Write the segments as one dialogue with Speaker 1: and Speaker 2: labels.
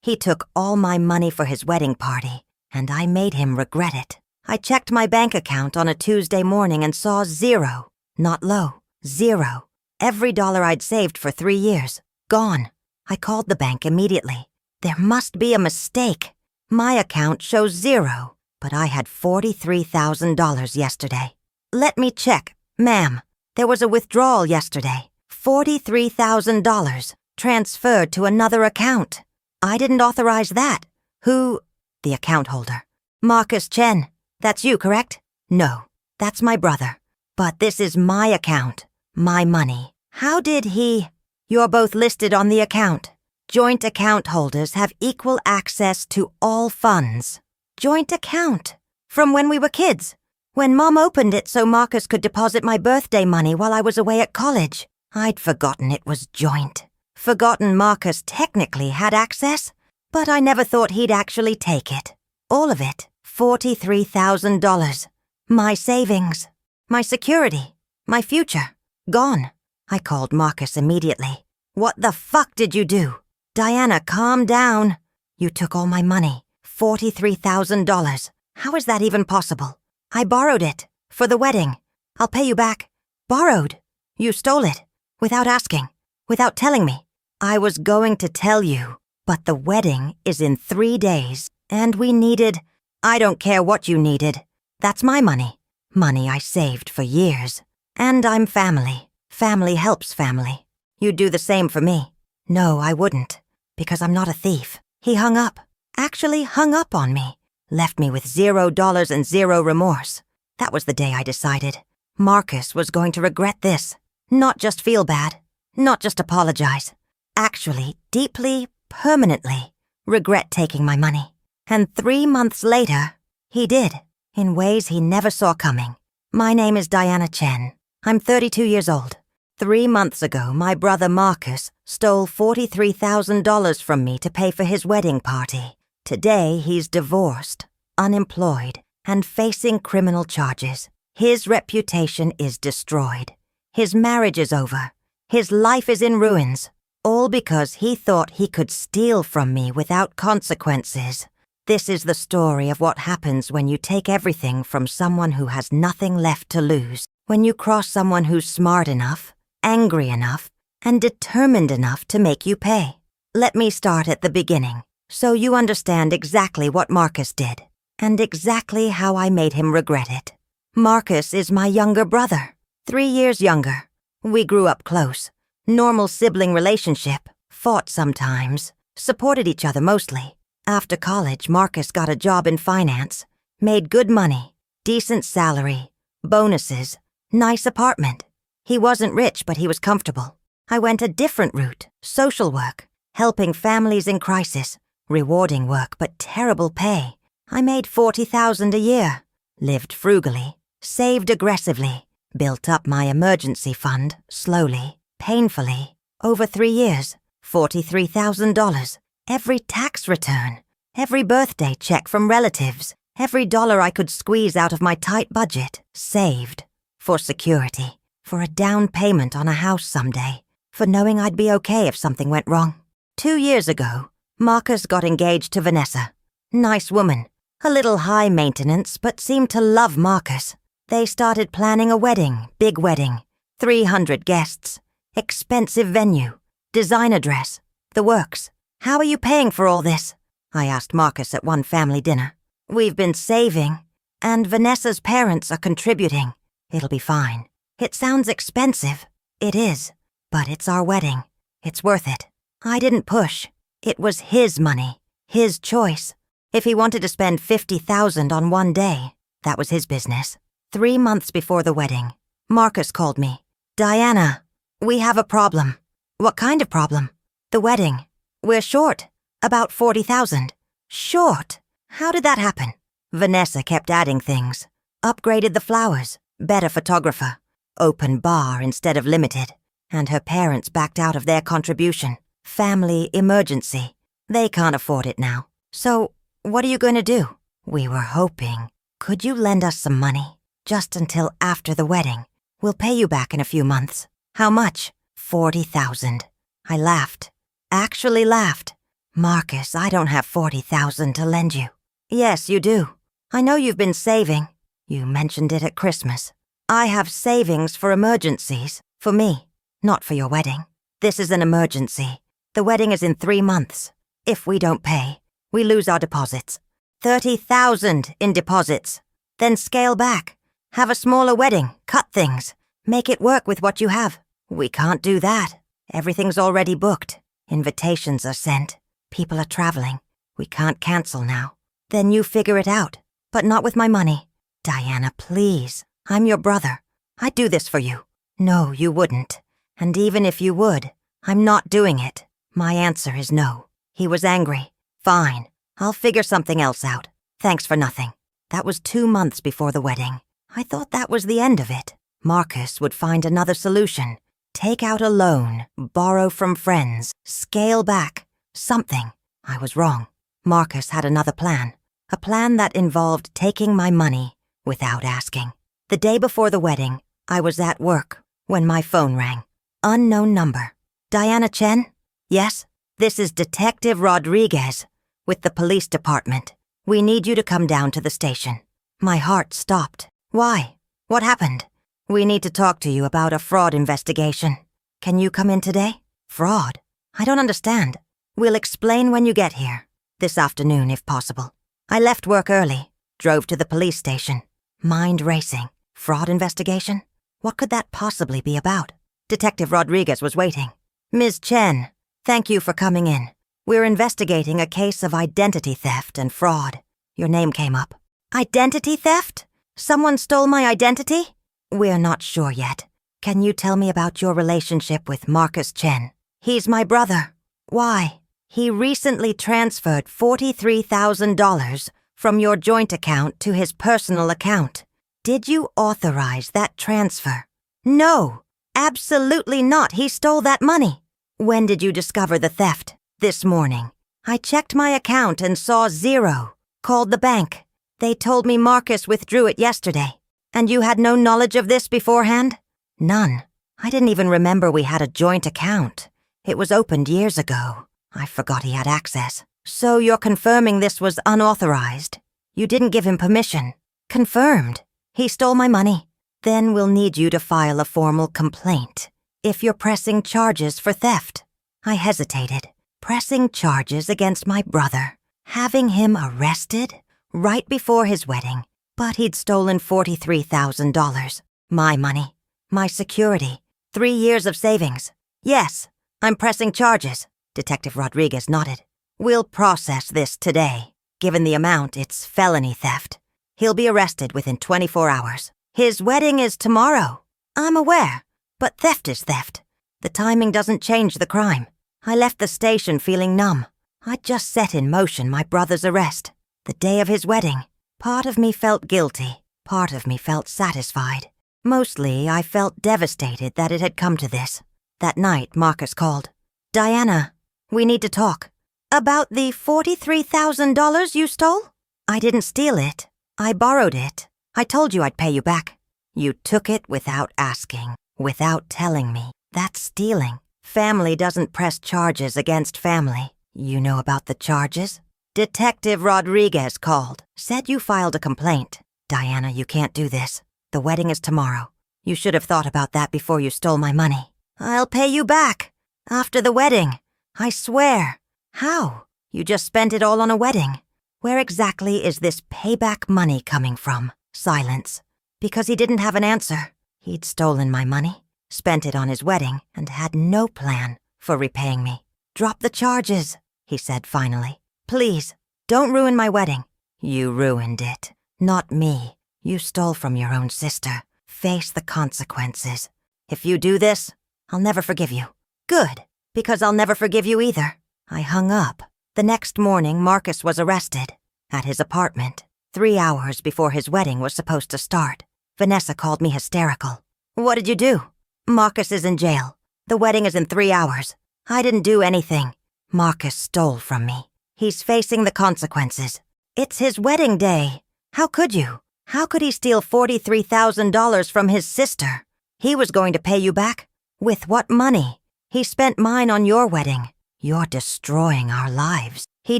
Speaker 1: He took all my money for his wedding party, and I made him regret it. I checked my bank account on a Tuesday morning and saw zero. Not low, zero. Every dollar I'd saved for 3 years, gone. I called the bank immediately. There must be a mistake. My account shows zero, but I had $43,000 yesterday. Let me check. Ma'am, there was a withdrawal yesterday. $43,000 transferred to another account. I didn't authorize that. Who? The account holder. Marcus Chen. That's you, correct? No, that's my brother. But this is my account, my money. How did he? You're both listed on the account. Joint account holders have equal access to all funds. Joint account? From when we were kids? When Mom opened it so Marcus could deposit my birthday money while I was away at college. I'd forgotten it was joint. Forgotten Marcus technically had access, but I never thought he'd actually take it. All of it. $43,000. My savings. My security. My future. Gone. I called Marcus immediately. What the fuck did you do? Diana, calm down. You took all my money. $43,000. How is that even possible? I borrowed it. For the wedding. I'll pay you back. Borrowed. You stole it. Without asking. Without telling me. I was going to tell you. But the wedding is in 3 days. And we needed... I don't care what you needed. That's my money. Money I saved for years. And I'm family. Family helps family. You'd do the same for me. No, I wouldn't. Because I'm not a thief. He hung up. Actually hung up on me. Left me with $0 and zero remorse. That was the day I decided. Marcus was going to regret this. Not just feel bad. Not just apologize. Actually, deeply, permanently, regret taking my money. And 3 months later, he did, in ways he never saw coming. My name is Diana Chen. I'm 32 years old. 3 months ago, my brother Marcus stole $43,000 from me to pay for his wedding party. Today, he's divorced, unemployed, and facing criminal charges. His reputation is destroyed. His marriage is over. His life is in ruins. All because he thought he could steal from me without consequences. This is the story of what happens when you take everything from someone who has nothing left to lose. When you cross someone who's smart enough, angry enough, and determined enough to make you pay. Let me start at the beginning, so you understand exactly what Marcus did, and exactly how I made him regret it. Marcus is my younger brother, 3 years younger. We grew up close. Normal sibling relationship, fought sometimes, supported each other mostly. After college, Marcus got a job in finance, made good money, decent salary, bonuses, nice apartment. He wasn't rich, but he was comfortable. I went a different route, social work, helping families in crisis, rewarding work but terrible pay. I made $40,000 a year, lived frugally, saved aggressively, built up my emergency fund slowly, painfully, over 3 years, $43,000. Every tax return, every birthday check from relatives, every dollar I could squeeze out of my tight budget, saved. For security, for a down payment on a house someday, for knowing I'd be okay if something went wrong. 2 years ago, Marcus got engaged to Vanessa. Nice woman, a little high maintenance, but seemed to love Marcus. They started planning a wedding, big wedding, 300 guests, expensive venue, designer dress, the works. How are you paying for all this? I asked Marcus at one family dinner. We've been saving, and Vanessa's parents are contributing. It'll be fine. It sounds expensive. It is, but it's our wedding. It's worth it. I didn't push. It was his money, his choice. If he wanted to spend $50,000 on one day, that was his business. 3 months before the wedding, Marcus called me. Diana, we have a problem. What kind of problem? The wedding. We're short. About $40,000. Short? How did that happen? Vanessa kept adding things. Upgraded the flowers. Better photographer. Open bar instead of limited. And her parents backed out of their contribution. Family emergency. They can't afford it now. So, what are you going to do? We were hoping. Could you lend us some money? Just until after the wedding. We'll pay you back in a few months. How much? $40,000. I laughed. Actually laughed. Marcus, I don't have $40,000 to lend you. Yes, you do. I know you've been saving. You mentioned it at Christmas. I have savings for emergencies. For me, not for your wedding. This is an emergency. The wedding is in 3 months. If we don't pay, we lose our deposits. $30,000 in deposits. Then scale back. Have a smaller wedding. Cut things. Make it work with what you have. We can't do that. Everything's already booked. Invitations are sent. People are traveling. We can't cancel now. Then you figure it out. But not with my money. Diana, please. I'm your brother. I'd do this for you. No, you wouldn't. And even if you would, I'm not doing it. My answer is no. He was angry. Fine. I'll figure something else out. Thanks for nothing. That was 2 months before the wedding. I thought that was the end of it. Marcus would find another solution. Take out a loan, borrow from friends, scale back. Something. I was wrong. Marcus had another plan. A plan that involved taking my money without asking. The day before the wedding, I was at work when my phone rang. Unknown number. Diana Chen? Yes? This is Detective Rodriguez with the police department. We need you to come down to the station. My heart stopped. Why? What happened? We need to talk to you about a fraud investigation. Can you come in today? Fraud? I don't understand. We'll explain when you get here. This afternoon, if possible. I left work early, drove to the police station. Mind racing. Fraud investigation? What could that possibly be about? Detective Rodriguez was waiting. Ms. Chen, thank you for coming in. We're investigating a case of identity theft and fraud. Your name came up. Identity theft? Someone stole my identity? We're not sure yet. Can you tell me about your relationship with Marcus Chen? He's my brother. Why? He recently transferred $43,000 from your joint account to his personal account. Did you authorize that transfer? No, absolutely not. He stole that money. When did you discover the theft? This morning. I checked my account and saw zero. Called the bank. They told me Marcus withdrew it yesterday. And you had no knowledge of this beforehand? None. I didn't even remember we had a joint account. It was opened years ago. I forgot he had access. So you're confirming this was unauthorized? You didn't give him permission? Confirmed. He stole my money. Then we'll need you to file a formal complaint. If you're pressing charges for theft. I hesitated. Pressing charges against my brother. Having him arrested? Right before his wedding. But he'd stolen $43,000. My money. My security. 3 years of savings. Yes, I'm pressing charges. Detective Rodriguez nodded. We'll process this today. Given the amount, it's felony theft. He'll be arrested within 24 hours. His wedding is tomorrow. I'm aware, but theft is theft. The timing doesn't change the crime. I left the station feeling numb. I'd just set in motion my brother's arrest. The day of his wedding. Part of me felt guilty. Part of me felt satisfied. Mostly, I felt devastated that it had come to this. That night, Marcus called. Diana, we need to talk. About the $43,000 you stole? I didn't steal it. I borrowed it. I told you I'd pay you back. You took it without asking, without telling me. That's stealing. Family doesn't press charges against family. You know about the charges? Detective Rodriguez called. Said you filed a complaint. Diana, you can't do this. The wedding is tomorrow. You should have thought about that before you stole my money. I'll pay you back. After the wedding. I swear. How? You just spent it all on a wedding. Where exactly is this payback money coming from? Silence. Because he didn't have an answer. He'd stolen my money, spent it on his wedding, and had no plan for repaying me. Drop the charges, he said finally. Please, don't ruin my wedding. You ruined it. Not me. You stole from your own sister. Face the consequences. If you do this, I'll never forgive you. Good, because I'll never forgive you either. I hung up. The next morning, Marcus was arrested. At his apartment. 3 hours before his wedding was supposed to start. Vanessa called me hysterical. What did you do? Marcus is in jail. The wedding is in 3 hours. I didn't do anything. Marcus stole from me. He's facing the consequences. It's his wedding day. How could you? How could he steal $43,000 from his sister? He was going to pay you back? With what money? He spent mine on your wedding. "You're destroying our lives. He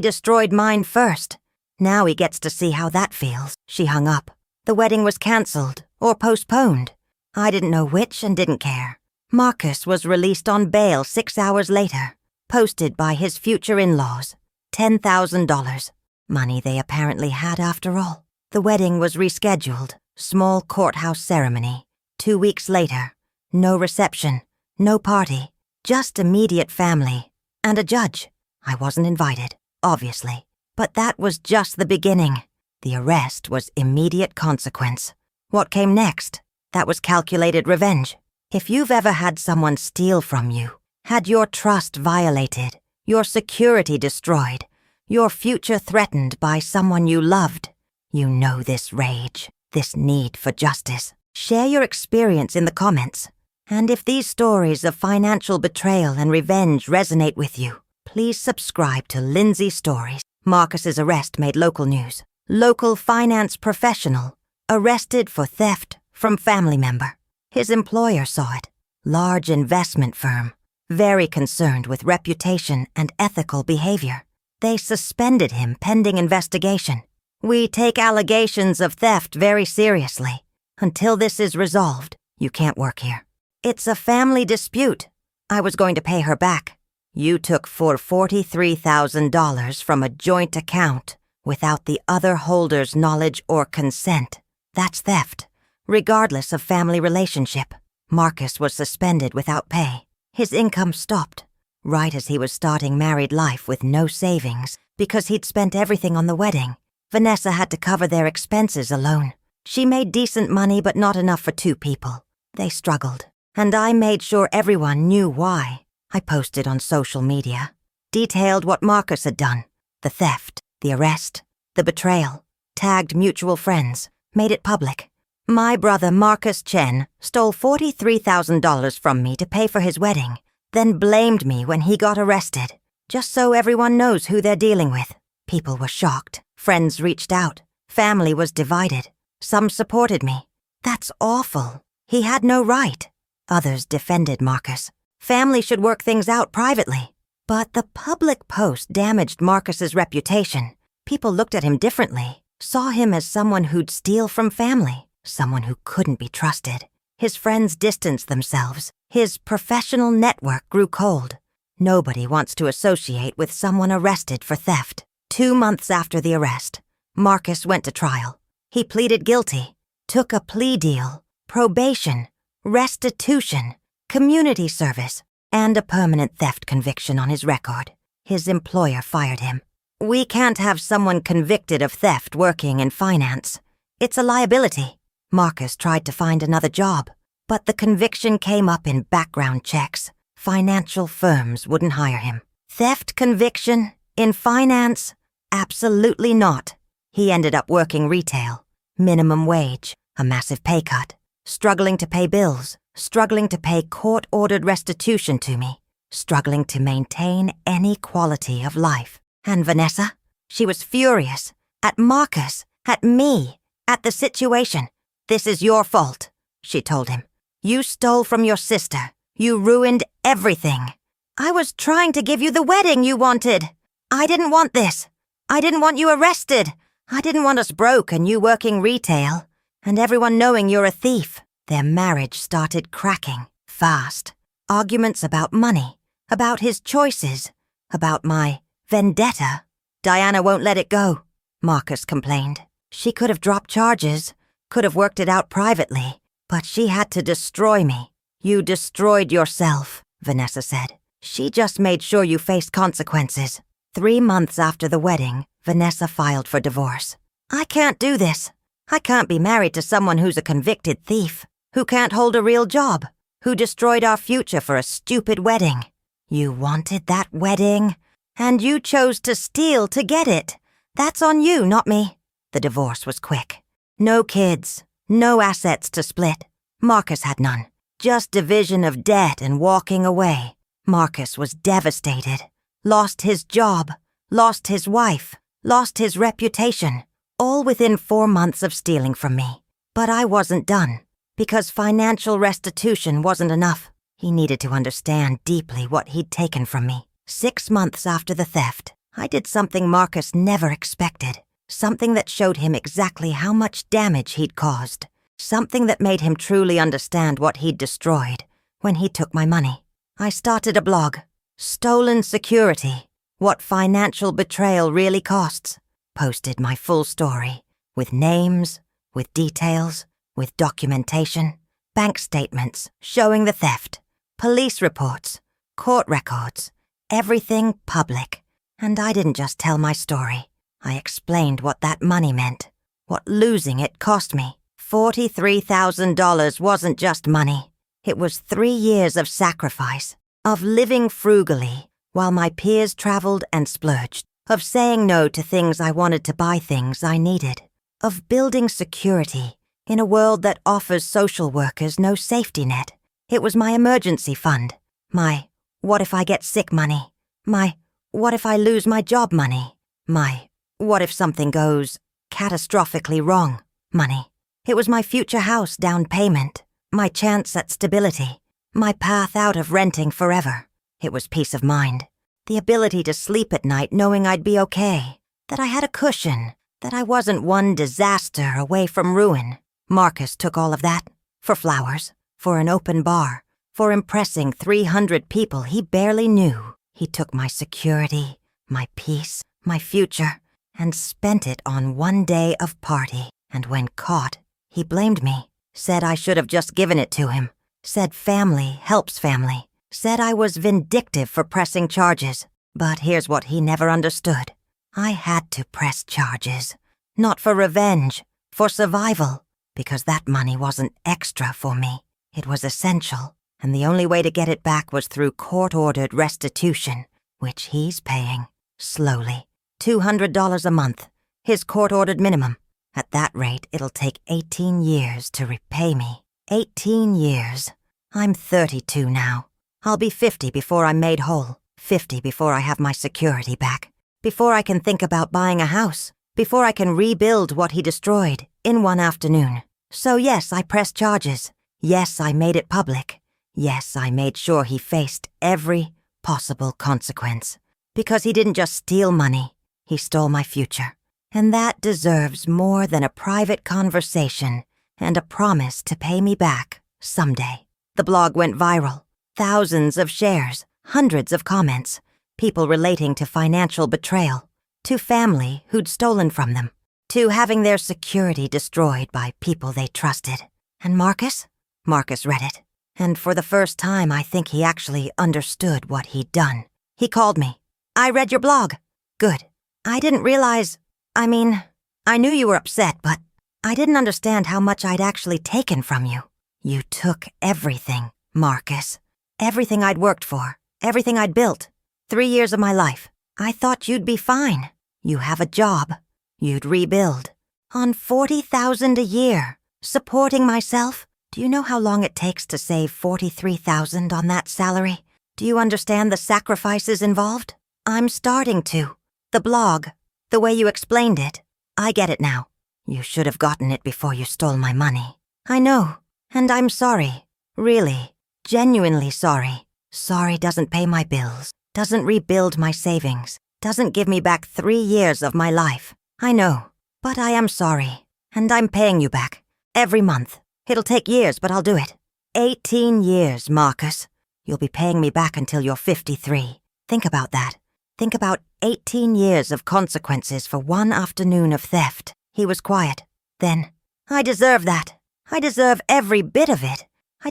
Speaker 1: destroyed mine first. Now he gets to see how that feels." She hung up. The wedding was cancelled or postponed. I didn't know which and didn't care. Marcus was released on bail 6 hours later, posted by his future in-laws. $10,000. Money they apparently had after all. The wedding was rescheduled. Small courthouse ceremony. 2 weeks later. No reception. No party. Just immediate family. And a judge. I wasn't invited, obviously. But that was just the beginning. The arrest was immediate consequence. What came next? That was calculated revenge. If you've ever had someone steal from you, had your trust violated, your security destroyed, your future threatened by someone you loved, you know this rage, this need for justice. Share your experience in the comments. And if these stories of financial betrayal and revenge resonate with you, please subscribe to Lindsay Stories. Marcus's arrest made local news. Local finance professional arrested for theft from family member. His employer saw it. Large investment firm, very concerned with reputation and ethical behavior. They suspended him pending investigation. We take allegations of theft very seriously. Until this is resolved, you can't work here. It's a family dispute. I was going to pay her back. You took for $43,000 from a joint account without the other holder's knowledge or consent. That's theft, regardless of family relationship. Marcus was suspended without pay. His income stopped, right as he was starting married life with no savings because he'd spent everything on the wedding. Vanessa had to cover their expenses alone. She made decent money but not enough for 2 people. They struggled, and I made sure everyone knew why. I posted on social media, detailed what Marcus had done, the theft, the arrest, the betrayal, tagged mutual friends, made it public. My brother Marcus Chen stole $43,000 from me to pay for his wedding, then blamed me when he got arrested, just so everyone knows who they're dealing with. People were shocked. Friends reached out. Family was divided. Some supported me. That's awful. He had no right. Others defended Marcus. Family should work things out privately. But the public post damaged Marcus's reputation. People looked at him differently, saw him as someone who'd steal from family, someone who couldn't be trusted. His friends distanced themselves. His professional network grew cold. Nobody wants to associate with someone arrested for theft. 2 months after the arrest, Marcus went to trial. He pleaded guilty, took a plea deal, probation, restitution, community service, and a permanent theft conviction on his record. His employer fired him. We can't have someone convicted of theft working in finance. It's a liability. Marcus tried to find another job, but the conviction came up in background checks. Financial firms wouldn't hire him. Theft conviction in finance? Absolutely not. He ended up working retail, minimum wage, a massive pay cut, struggling to pay bills, struggling to pay court-ordered restitution to me, struggling to maintain any quality of life. And Vanessa? She was furious. At Marcus, at me, at the situation. "This is your fault," she told him. "You stole from your sister. You ruined everything. I was trying to give you the wedding you wanted. I didn't want this. I didn't want you arrested. I didn't want us broke and you working retail, and everyone knowing you're a thief." Their marriage started cracking, fast. Arguments about money, about his choices, about my vendetta. "Diana won't let it go," Marcus complained. "She could have dropped charges, could have worked it out privately, but she had to destroy me." "You destroyed yourself," Vanessa said. "She just made sure you faced consequences." 3 months after the wedding, Vanessa filed for divorce. "I can't do this. I can't be married to someone who's a convicted thief, who can't hold a real job, who destroyed our future for a stupid wedding." "You wanted that wedding, and you chose to steal to get it. That's on you, not me." The divorce was quick. No kids, no assets to split. Marcus had none. Just division of debt and walking away. Marcus was devastated. Lost his job, lost his wife, lost his reputation, all within 4 months of stealing from me. But I wasn't done, because financial restitution wasn't enough. He needed to understand deeply what he'd taken from me. 6 months after the theft, I did something Marcus never expected. Something that showed him exactly how much damage he'd caused. Something that made him truly understand what he'd destroyed when he took my money. I started a blog. Stolen Security. What Financial Betrayal Really Costs. Posted my full story. With names, with details, with documentation. Bank statements showing the theft. Police reports. Court records. Everything public. And I didn't just tell my story. I explained what that money meant. What losing it cost me. $43,000 wasn't just money. It was 3 years of sacrifice, of living frugally while my peers traveled and splurged, of saying no to things I wanted to buy things I needed, of building security in a world that offers social workers no safety net. It was my emergency fund, my what if I get sick money, my what if I lose my job money, my what if something goes catastrophically wrong money. It was my future house down payment, my chance at stability, my path out of renting forever. It was peace of mind, the ability to sleep at night knowing I'd be okay, that I had a cushion, that I wasn't one disaster away from ruin. Marcus took all of that, for flowers, for an open bar, for impressing 300 people he barely knew. He took my security, my peace, my future, and spent it on one day of party. And when caught, he blamed me, said I should have just given it to him, said family helps family, said I was vindictive for pressing charges. But here's what he never understood. I had to press charges, not for revenge, for survival, because that money wasn't extra for me. It was essential, and the only way to get it back was through court-ordered restitution, which he's paying, slowly. $200 a month, his court-ordered minimum. At that rate, it'll take 18 years to repay me. 18 years. I'm 32 now. I'll be 50 before I'm made whole. 50 before I have my security back. Before I can think about buying a house. Before I can rebuild what he destroyed in one afternoon. So yes, I pressed charges. Yes, I made it public. Yes, I made sure he faced every possible consequence. Because he didn't just steal money. He stole my future. And that deserves more than a private conversation and a promise to pay me back someday. The blog went viral. Thousands of shares, hundreds of comments, people relating to financial betrayal, to family who'd stolen from them, to having their security destroyed by people they trusted. And Marcus? Marcus read it. And for the first time, I think he actually understood what he'd done. He called me. I read your blog. Good. I didn't realize... I knew you were upset, but I didn't understand how much I'd actually taken from you. You took everything, Marcus. Everything I'd worked for, everything I'd built. 3 years of my life. I thought you'd be fine. You have a job. You'd rebuild. On $40,000 a year. Supporting myself. Do you know how long it takes to save $43,000 on that salary? Do you understand the sacrifices involved? I'm starting to. The blog. The way you explained it, I get it now. You should have gotten it before you stole my money. I know, and I'm sorry. Really, genuinely sorry. Sorry doesn't pay my bills, doesn't rebuild my savings, doesn't give me back 3 years of my life. I know, but I am sorry, and I'm paying you back. Every month. It'll take years, but I'll do it. 18 years, Marcus. You'll be paying me back until you're 53. Think about that. Think about 18 years of consequences for one afternoon of theft. He was quiet. Then, I deserve that. I deserve every bit of it. I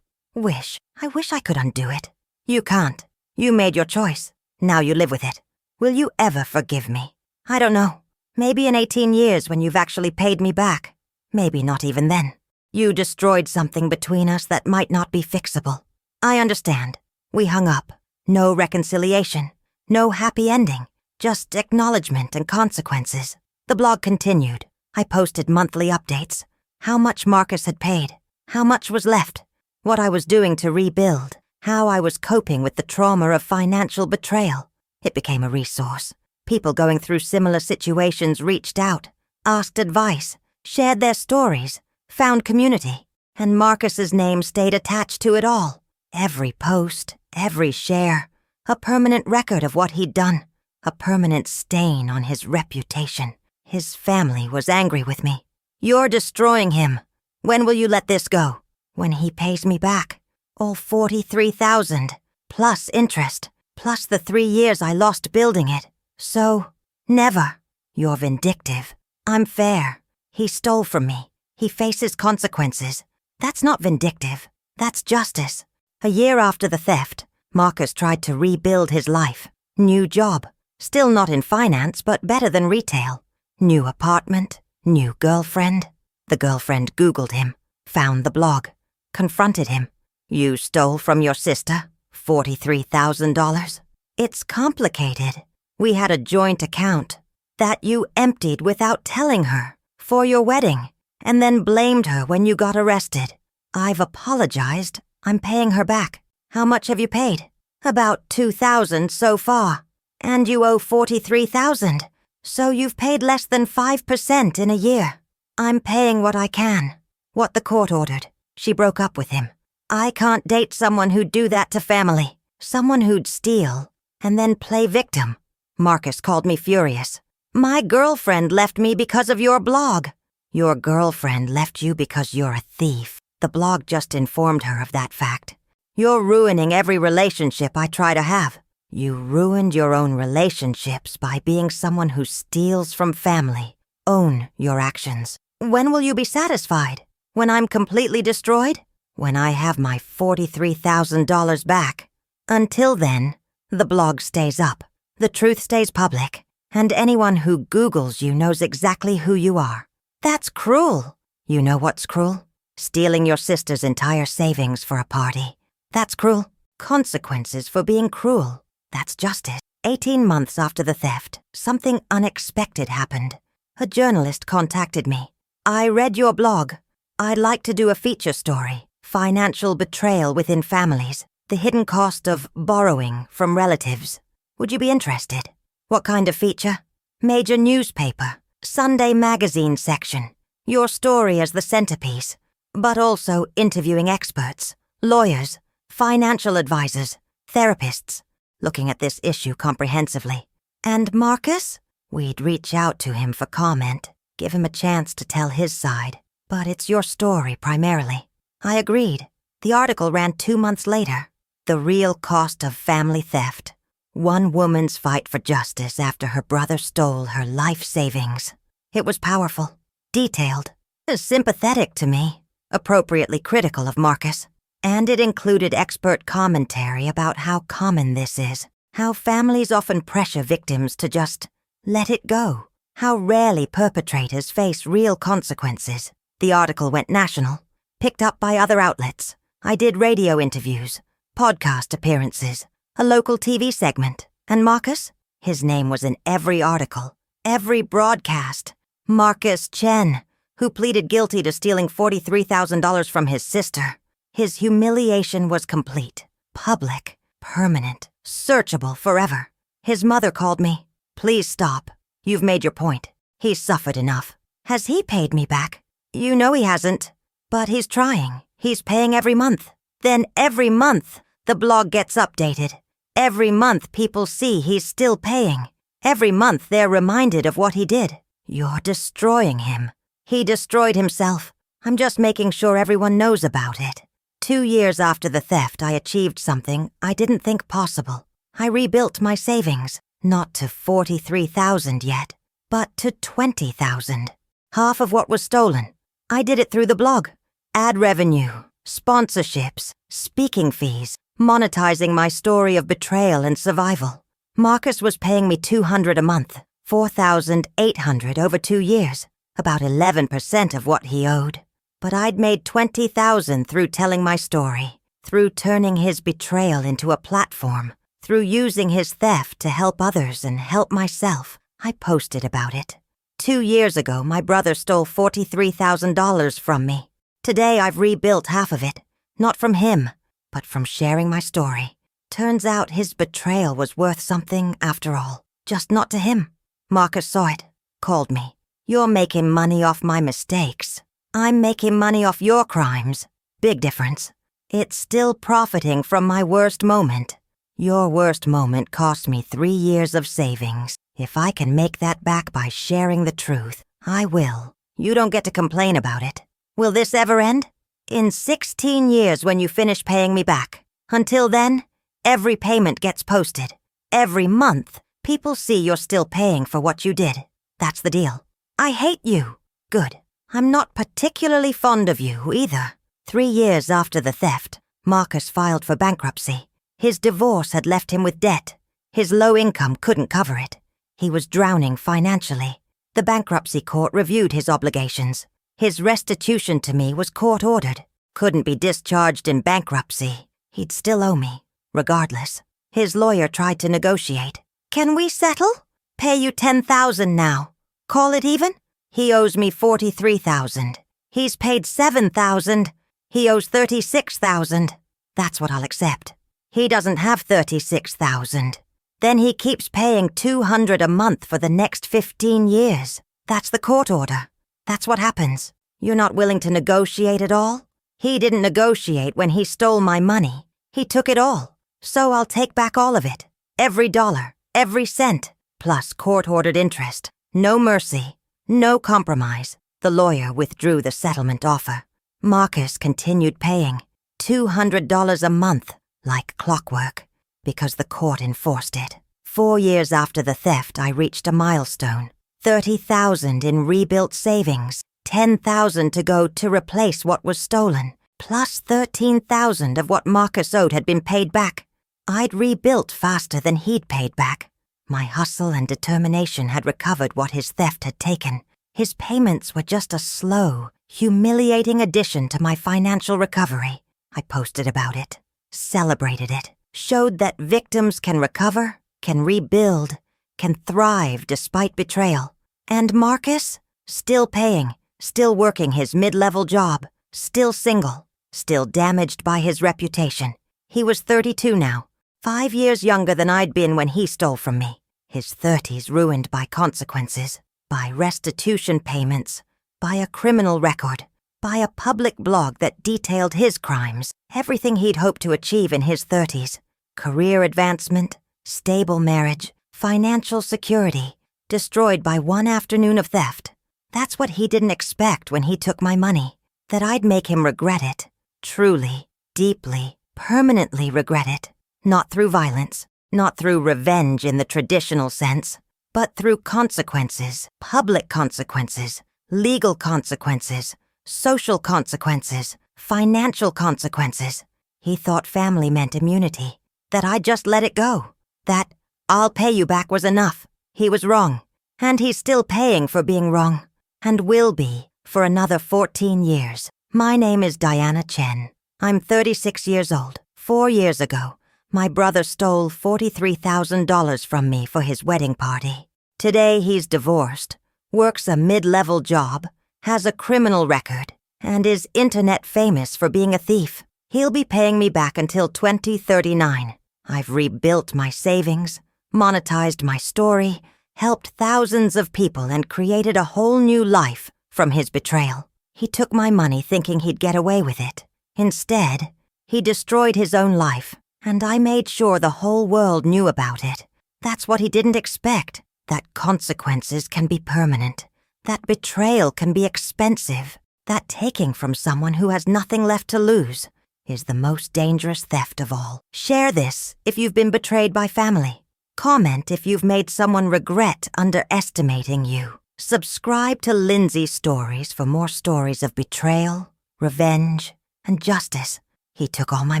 Speaker 1: wish I could undo it. You can't. You made your choice. Now you live with it. Will you ever forgive me? I don't know. Maybe in 18 years when you've actually paid me back. Maybe not even then. You destroyed something between us that might not be fixable. I understand. We hung up. No reconciliation. No happy ending, just acknowledgement and consequences. The blog continued. I posted monthly updates. How much Marcus had paid. How much was left. What I was doing to rebuild. How I was coping with the trauma of financial betrayal. It became a resource. People going through similar situations reached out, asked advice, shared their stories, found community. And Marcus's name stayed attached to it all. Every post, every share. A permanent record of what he'd done. A permanent stain on his reputation. His family was angry with me. You're destroying him. When will you let this go? When he pays me back. All $43,000, plus interest, plus the 3 years I lost building it. So, never. You're vindictive. I'm fair. He stole from me. He faces consequences. That's not vindictive. That's justice. A year after the theft, Marcus tried to rebuild his life. New job. Still not in finance, but better than retail. New apartment. New girlfriend. The girlfriend Googled him. Found the blog. Confronted him. You stole from your sister $43,000. It's complicated. We had a joint account that you emptied without telling her for your wedding, and then blamed her when you got arrested. I've apologized. I'm paying her back. How much have you paid? About $2,000 so far. And you owe $43,000, so you've paid less than 5% in a year. I'm paying what I can. What the court ordered. She broke up with him. I can't date someone who'd do that to family. Someone who'd steal and then play victim. Marcus called me furious. My girlfriend left me because of your blog. Your girlfriend left you because you're a thief. The blog just informed her of that fact. You're ruining every relationship I try to have. You ruined your own relationships by being someone who steals from family. Own your actions. When will you be satisfied? When I'm completely destroyed? When I have my $43,000 back. Until then, the blog stays up. The truth stays public. And anyone who Googles you knows exactly who you are. That's cruel. You know what's cruel? Stealing your sister's entire savings for a party. That's cruel. Consequences for being cruel. That's justice. 18 months after the theft, something unexpected happened. A journalist contacted me. I read your blog. I'd like to do a feature story. Financial betrayal within families. The hidden cost of borrowing from relatives. Would you be interested? What kind of feature? Major newspaper. Sunday magazine section. Your story as the centerpiece. But also interviewing experts, lawyers, financial advisors, therapists, looking at this issue comprehensively. And Marcus? We'd reach out to him for comment, give him a chance to tell his side. But it's your story primarily. I agreed. The article ran 2 months later. The real cost of family theft. One woman's fight for justice after her brother stole her life savings. It was powerful, detailed, sympathetic to me, appropriately critical of Marcus. And it included expert commentary about how common this is, how families often pressure victims to just let it go, how rarely perpetrators face real consequences. The article went national, picked up by other outlets. I did radio interviews, podcast appearances, a local TV segment. And Marcus? His name was in every article, every broadcast. Marcus Chen, who pleaded guilty to stealing $43,000 from his sister. His humiliation was complete, public, permanent, searchable forever. His mother called me. Please stop. You've made your point. He's suffered enough. Has he paid me back? You know he hasn't. But he's trying. He's paying every month. Then every month, the blog gets updated. Every month people see he's still paying. Every month they're reminded of what he did. You're destroying him. He destroyed himself. I'm just making sure everyone knows about it. 2 years after the theft, I achieved something I didn't think possible. I rebuilt my savings, not to $43,000 yet, but to $20,000. Half of what was stolen. I did it through the blog. Ad revenue, sponsorships, speaking fees, monetizing my story of betrayal and survival. Marcus was paying me $200 a month, $4,800 over 2 years, about 11% of what he owed. But I'd made $20,000 through telling my story, through turning his betrayal into a platform, through using his theft to help others and help myself. I posted about it. 2 years ago, my brother stole $43,000 from me. Today, I've rebuilt half of it, not from him, but from sharing my story. Turns out his betrayal was worth something after all, just not to him. Marcus saw it, called me. You're making money off my mistakes. I'm making money off your crimes. Big difference. It's still profiting from my worst moment. Your worst moment cost me 3 years of savings. If I can make that back by sharing the truth, I will. You don't get to complain about it. Will this ever end? In 16 years when you finish paying me back. Until then, every payment gets posted. Every month, people see you're still paying for what you did. That's the deal. I hate you. Good. I'm not particularly fond of you either. 3 years after the theft, Marcus filed for bankruptcy. His divorce had left him with debt. His low income couldn't cover it. He was drowning financially. The bankruptcy court reviewed his obligations. His restitution to me was court-ordered. Couldn't be discharged in bankruptcy. He'd still owe me, regardless. His lawyer tried to negotiate. Can we settle? Pay you $10,000 now. Call it even? He owes me $43,000. He's paid $7,000. He owes $36,000. That's what I'll accept. He doesn't have $36,000. Then he keeps paying $200 a month for the next 15 years. That's the court order. That's what happens. You're not willing to negotiate at all? He didn't negotiate when he stole my money. He took it all. So I'll take back all of it. Every dollar, every cent, plus court-ordered interest. No mercy, no compromise. The lawyer withdrew the settlement offer. Marcus continued paying $200 a month, like clockwork, because the court enforced it. 4 years after the theft, I reached a milestone. $30,000 in rebuilt savings, $10,000 to go to replace what was stolen, plus $13,000 of what Marcus owed had been paid back. I'd rebuilt faster than he'd paid back. My hustle and determination had recovered what his theft had taken. His payments were just a slow, humiliating addition to my financial recovery. I posted about it, celebrated it, showed that victims can recover, can rebuild, can thrive despite betrayal. And Marcus? Still paying, still working his mid-level job, still single, still damaged by his reputation. He was 32 now, 5 years younger than I'd been when he stole from me. His 30s ruined by consequences, by restitution payments, by a criminal record, by a public blog that detailed his crimes, everything he'd hoped to achieve in his 30s. Career advancement, stable marriage, financial security, destroyed by one afternoon of theft. That's what he didn't expect when he took my money, that I'd make him regret it. Truly, deeply, permanently regret it. Not through violence, not through revenge in the traditional sense, but through consequences, public consequences, legal consequences, social consequences, financial consequences. He thought family meant immunity, that I'd just let it go, that I'll pay you back was enough. He was wrong, and he's still paying for being wrong, and will be for another 14 years. My name is Diana Chen. I'm 36 years old. 4 years ago, my brother stole $43,000 from me for his wedding party. Today he's divorced, works a mid-level job, has a criminal record, and is internet famous for being a thief. He'll be paying me back until 2039. I've rebuilt my savings, monetized my story, helped thousands of people, and created a whole new life from his betrayal. He took my money thinking he'd get away with it. Instead, he destroyed his own life, and I made sure the whole world knew about it. That's what he didn't expect, that consequences can be permanent, that betrayal can be expensive, that taking from someone who has nothing left to lose is the most dangerous theft of all. Share this if you've been betrayed by family. Comment if you've made someone regret underestimating you. Subscribe to Lindsay's Stories for more stories of betrayal, revenge, and justice. He took all my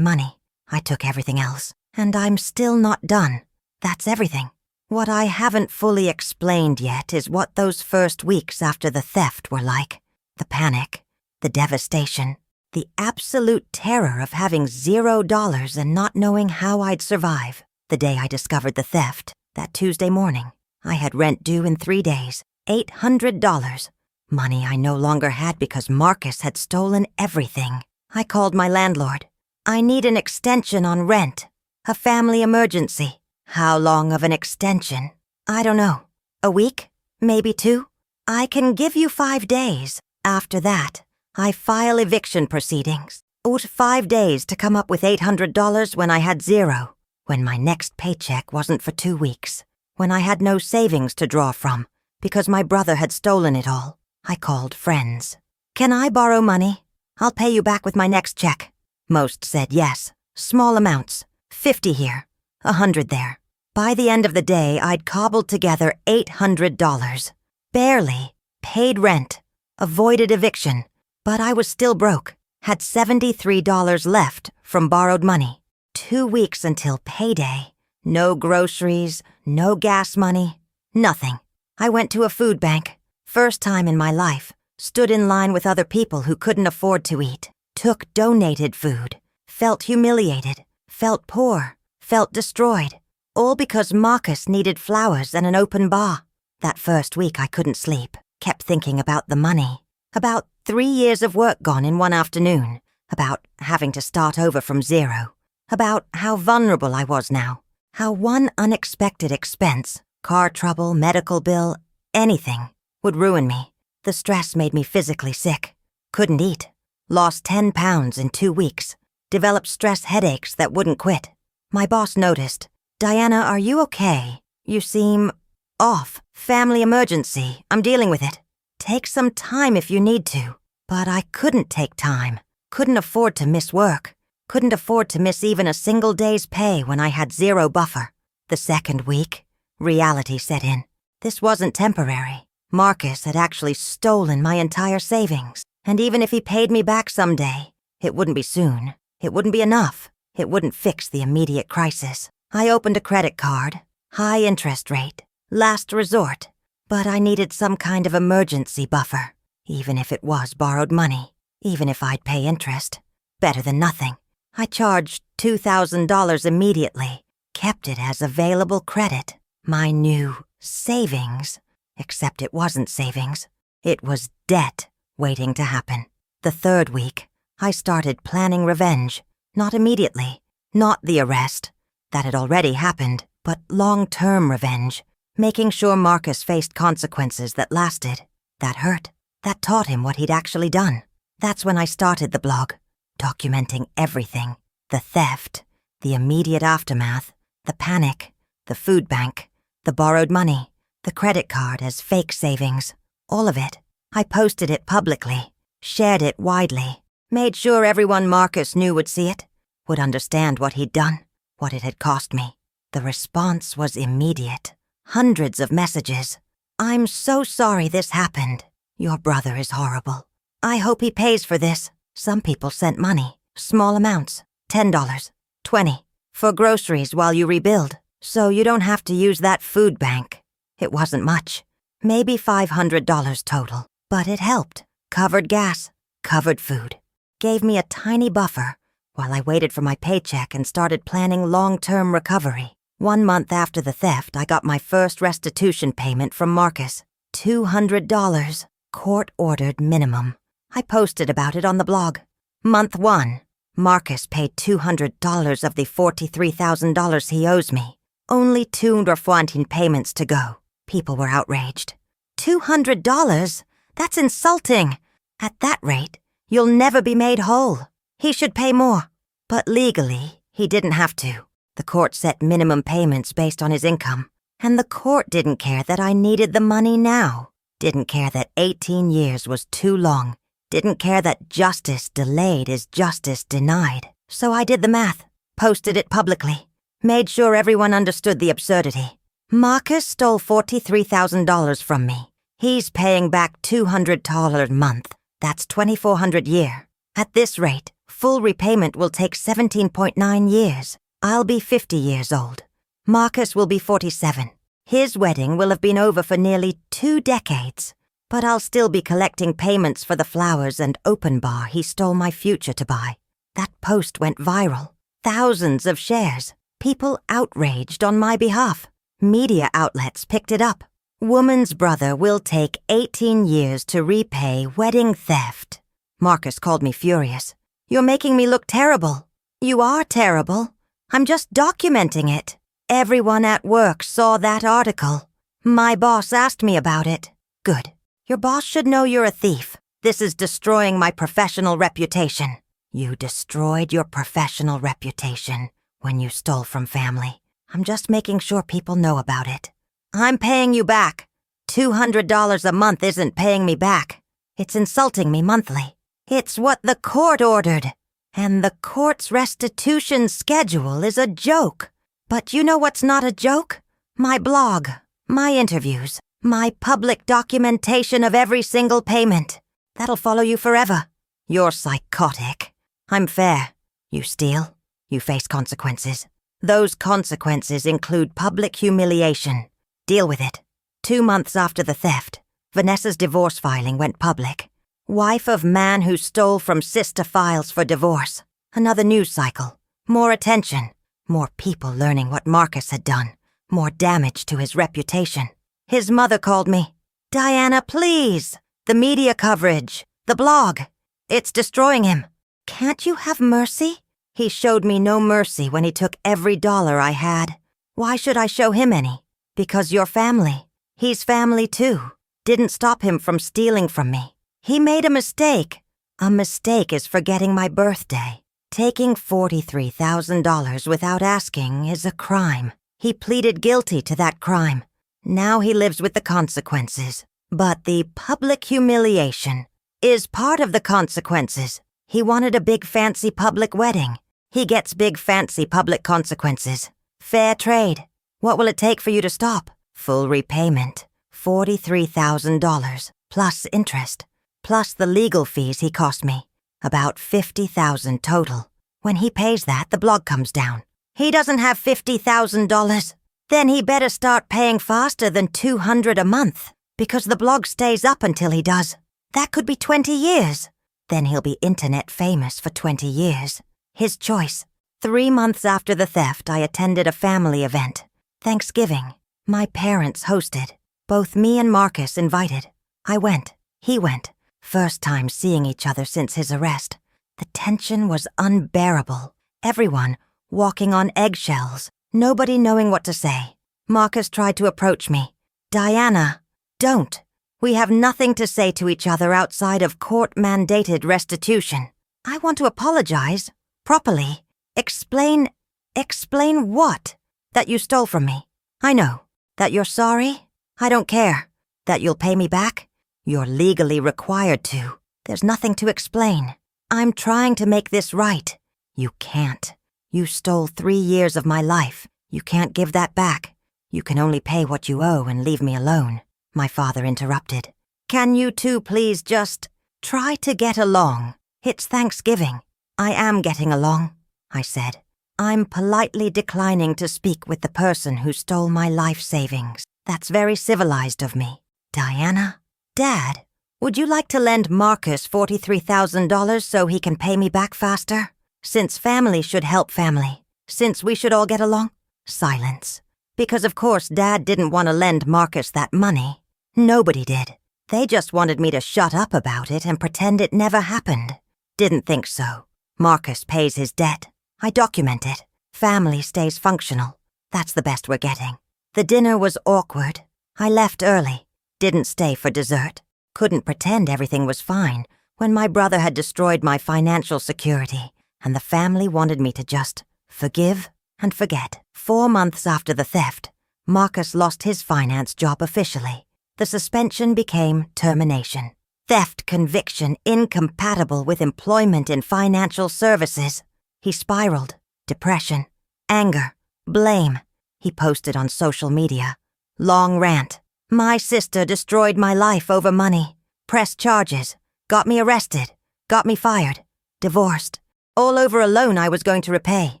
Speaker 1: money. I took everything else. And I'm still not done. That's everything. What I haven't fully explained yet is what those first weeks after the theft were like. The panic, the devastation, the absolute terror of having $0 and not knowing how I'd survive. The day I discovered the theft, that Tuesday morning, I had rent due in 3 days, $800. Money I no longer had because Marcus had stolen everything. I called my landlord. I need an extension on rent. A family emergency. How long of an extension? I don't know. A week? Maybe 2? I can give you 5 days. After that, I file eviction proceedings. Owed 5 days to come up with $800 when I had 0. when my next paycheck wasn't for 2 weeks, when I had no savings to draw from because my brother had stolen it all, I called friends. "Can I borrow money? I'll pay you back with my next check." Most said yes, small amounts, 50 here, 100 there. By the end of the day, I'd cobbled together $800. Barely, paid rent, avoided eviction, but I was still broke, had $73 left from borrowed money. 2 weeks until payday. No groceries, no gas money, nothing. I went to a food bank. First time in my life. Stood in line with other people who couldn't afford to eat. Took donated food. Felt humiliated. Felt poor. Felt destroyed. All because Marcus needed flowers and an open bar. That first week I couldn't sleep. Kept thinking about the money. About 3 years of work gone in one afternoon. About having to start over from zero. About how vulnerable I was now. How one unexpected expense, car trouble, medical bill, anything, would ruin me. The stress made me physically sick. Couldn't eat. Lost 10 pounds in 2 weeks. Developed stress headaches that wouldn't quit. My boss noticed. "Diana, are you okay? You seem off. Family emergency. I'm dealing with it. Take some time if you need to." But I couldn't take time. Couldn't afford to miss work. Couldn't afford to miss even a single day's pay when I had zero buffer. The second week, reality set in. This wasn't temporary. Marcus had actually stolen my entire savings, and even if he paid me back someday, it wouldn't be soon. It wouldn't be enough. It wouldn't fix the immediate crisis. I opened a credit card, high interest rate, last resort, but I needed some kind of emergency buffer, even if it was borrowed money, even if I'd pay interest. Better than nothing. I charged $2,000 immediately, kept it as available credit, my new savings, except it wasn't savings. It was debt waiting to happen. The third week, I started planning revenge. Not immediately, not the arrest. That had already happened, but long-term revenge, making sure Marcus faced consequences that lasted, that hurt, that taught him what he'd actually done. That's when I started the blog. Documenting everything. The theft, the immediate aftermath, the panic, the food bank, the borrowed money, the credit card as fake savings. All of it. I posted it publicly, shared it widely, made sure everyone Marcus knew would see it, would understand what he'd done, what it had cost me. The response was immediate. Hundreds of messages. "I'm so sorry this happened. Your brother is horrible. I hope he pays for this." Some people sent money, small amounts, $10, $20, for groceries while you rebuild, so you don't have to use that food bank. It wasn't much, maybe $500 total, but it helped. Covered gas, covered food. Gave me a tiny buffer while I waited for my paycheck and started planning long-term recovery. 1 month after the theft, I got my first restitution payment from Marcus. $200, court-ordered minimum. I posted about it on the blog. Month 1, Marcus paid $200 of the $43,000 he owes me. Only 2 refunding payments to go. People were outraged. $200? That's insulting. At that rate, you'll never be made whole. He should pay more. But legally, he didn't have to. The court set minimum payments based on his income. And the court didn't care that I needed the money now. Didn't care that 18 years was too long. Didn't care that justice delayed is justice denied. So I did the math, posted it publicly, made sure everyone understood the absurdity. Marcus stole $43,000 from me. He's paying back $200 a month. That's $2,400 a year. At this rate, full repayment will take 17.9 years. I'll be 50 years old. Marcus will be 47. His wedding will have been over for nearly 2 decades. But I'll still be collecting payments for the flowers and open bar he stole my future to buy. That post went viral. Thousands of shares. People outraged on my behalf. Media outlets picked it up. Woman's brother will take 18 years to repay wedding theft. Marcus called me furious. "You're making me look terrible." "You are terrible. I'm just documenting it." Everyone at work saw that article. My boss asked me about it. Good. Your boss should know you're a thief. This is destroying my professional reputation. You destroyed your professional reputation. when you stole from family. I'm just making sure people know about it. I'm paying you back. $200 a month isn't paying me back. It's insulting me monthly. It's what the court ordered. And the court's restitution schedule is a joke. But you know what's not a joke? My blog, my interviews, my public documentation of every single payment. That'll follow you forever. You're psychotic. I'm fair. You steal, you face consequences. Those consequences include public humiliation. Deal with it. 2 months after the theft, Vanessa's divorce filing went public. Wife of man who stole from sister files for divorce. Another news cycle. More attention. More people learning what Marcus had done. More damage to his reputation. His mother called me. Diana, please. The media coverage. The blog. It's destroying him. Can't you have mercy? He showed me no mercy when he took every dollar I had. Why should I show him any? Because you're family. He's family too. Didn't stop him from stealing from me. He made a mistake. A mistake is forgetting my birthday. Taking $43,000 without asking is a crime. He pleaded guilty to that crime. Now he lives with the consequences. But the public humiliation is part of the consequences. He wanted a big fancy public wedding. He gets big fancy public consequences. Fair trade. What will it take for you to stop? Full repayment. $43,000 plus interest. Plus the legal fees he cost me. About $50,000 total. When he pays that, the blog comes down. He doesn't have $50,000. Then he better start paying faster than $200 a month, because the blog stays up until he does. That could be 20 years. Then he'll be internet famous for 20 years. His choice. 3 months after the theft, I attended a family event. Thanksgiving. My parents hosted. Both me and Marcus invited. I went. He went. First time seeing each other since his arrest. The tension was unbearable. Everyone walking on eggshells. Nobody knowing what to say. Marcus tried to approach me. Diana, don't. We have nothing to say to each other outside of court-mandated restitution. I want to apologize. Properly. Explain what? That you stole from me. I know. That you're sorry? I don't care. That you'll pay me back? You're legally required to. There's nothing to explain. I'm trying to make this right. You can't. You stole 3 years of my life. You can't give that back. You can only pay what you owe and leave me alone. My father interrupted. Can you two please just try to get along? It's Thanksgiving. I am getting along, I said. I'm politely declining to speak with the person who stole my life savings. That's very civilized of me. Diana? Dad, would you like to lend Marcus $43,000 so he can pay me back faster? Since family should help family. Since we should all get along? Silence. Because of course Dad didn't want to lend Marcus that money. Nobody did. They just wanted me to shut up about it and pretend it never happened. Didn't think so. Marcus pays his debt. I document it. Family stays functional. That's the best we're getting. The dinner was awkward. I left early. Didn't stay for dessert. Couldn't pretend everything was fine when my brother had destroyed my financial security and the family wanted me to just forgive and forget. 4 months after the theft, Marcus lost his finance job officially. The suspension became termination. Theft conviction incompatible with employment in financial services. He spiraled. Depression, anger, blame. He posted on social media. Long rant. My sister destroyed my life over money. Pressed charges. Got me arrested. Got me fired. Divorced. All over a loan I was going to repay.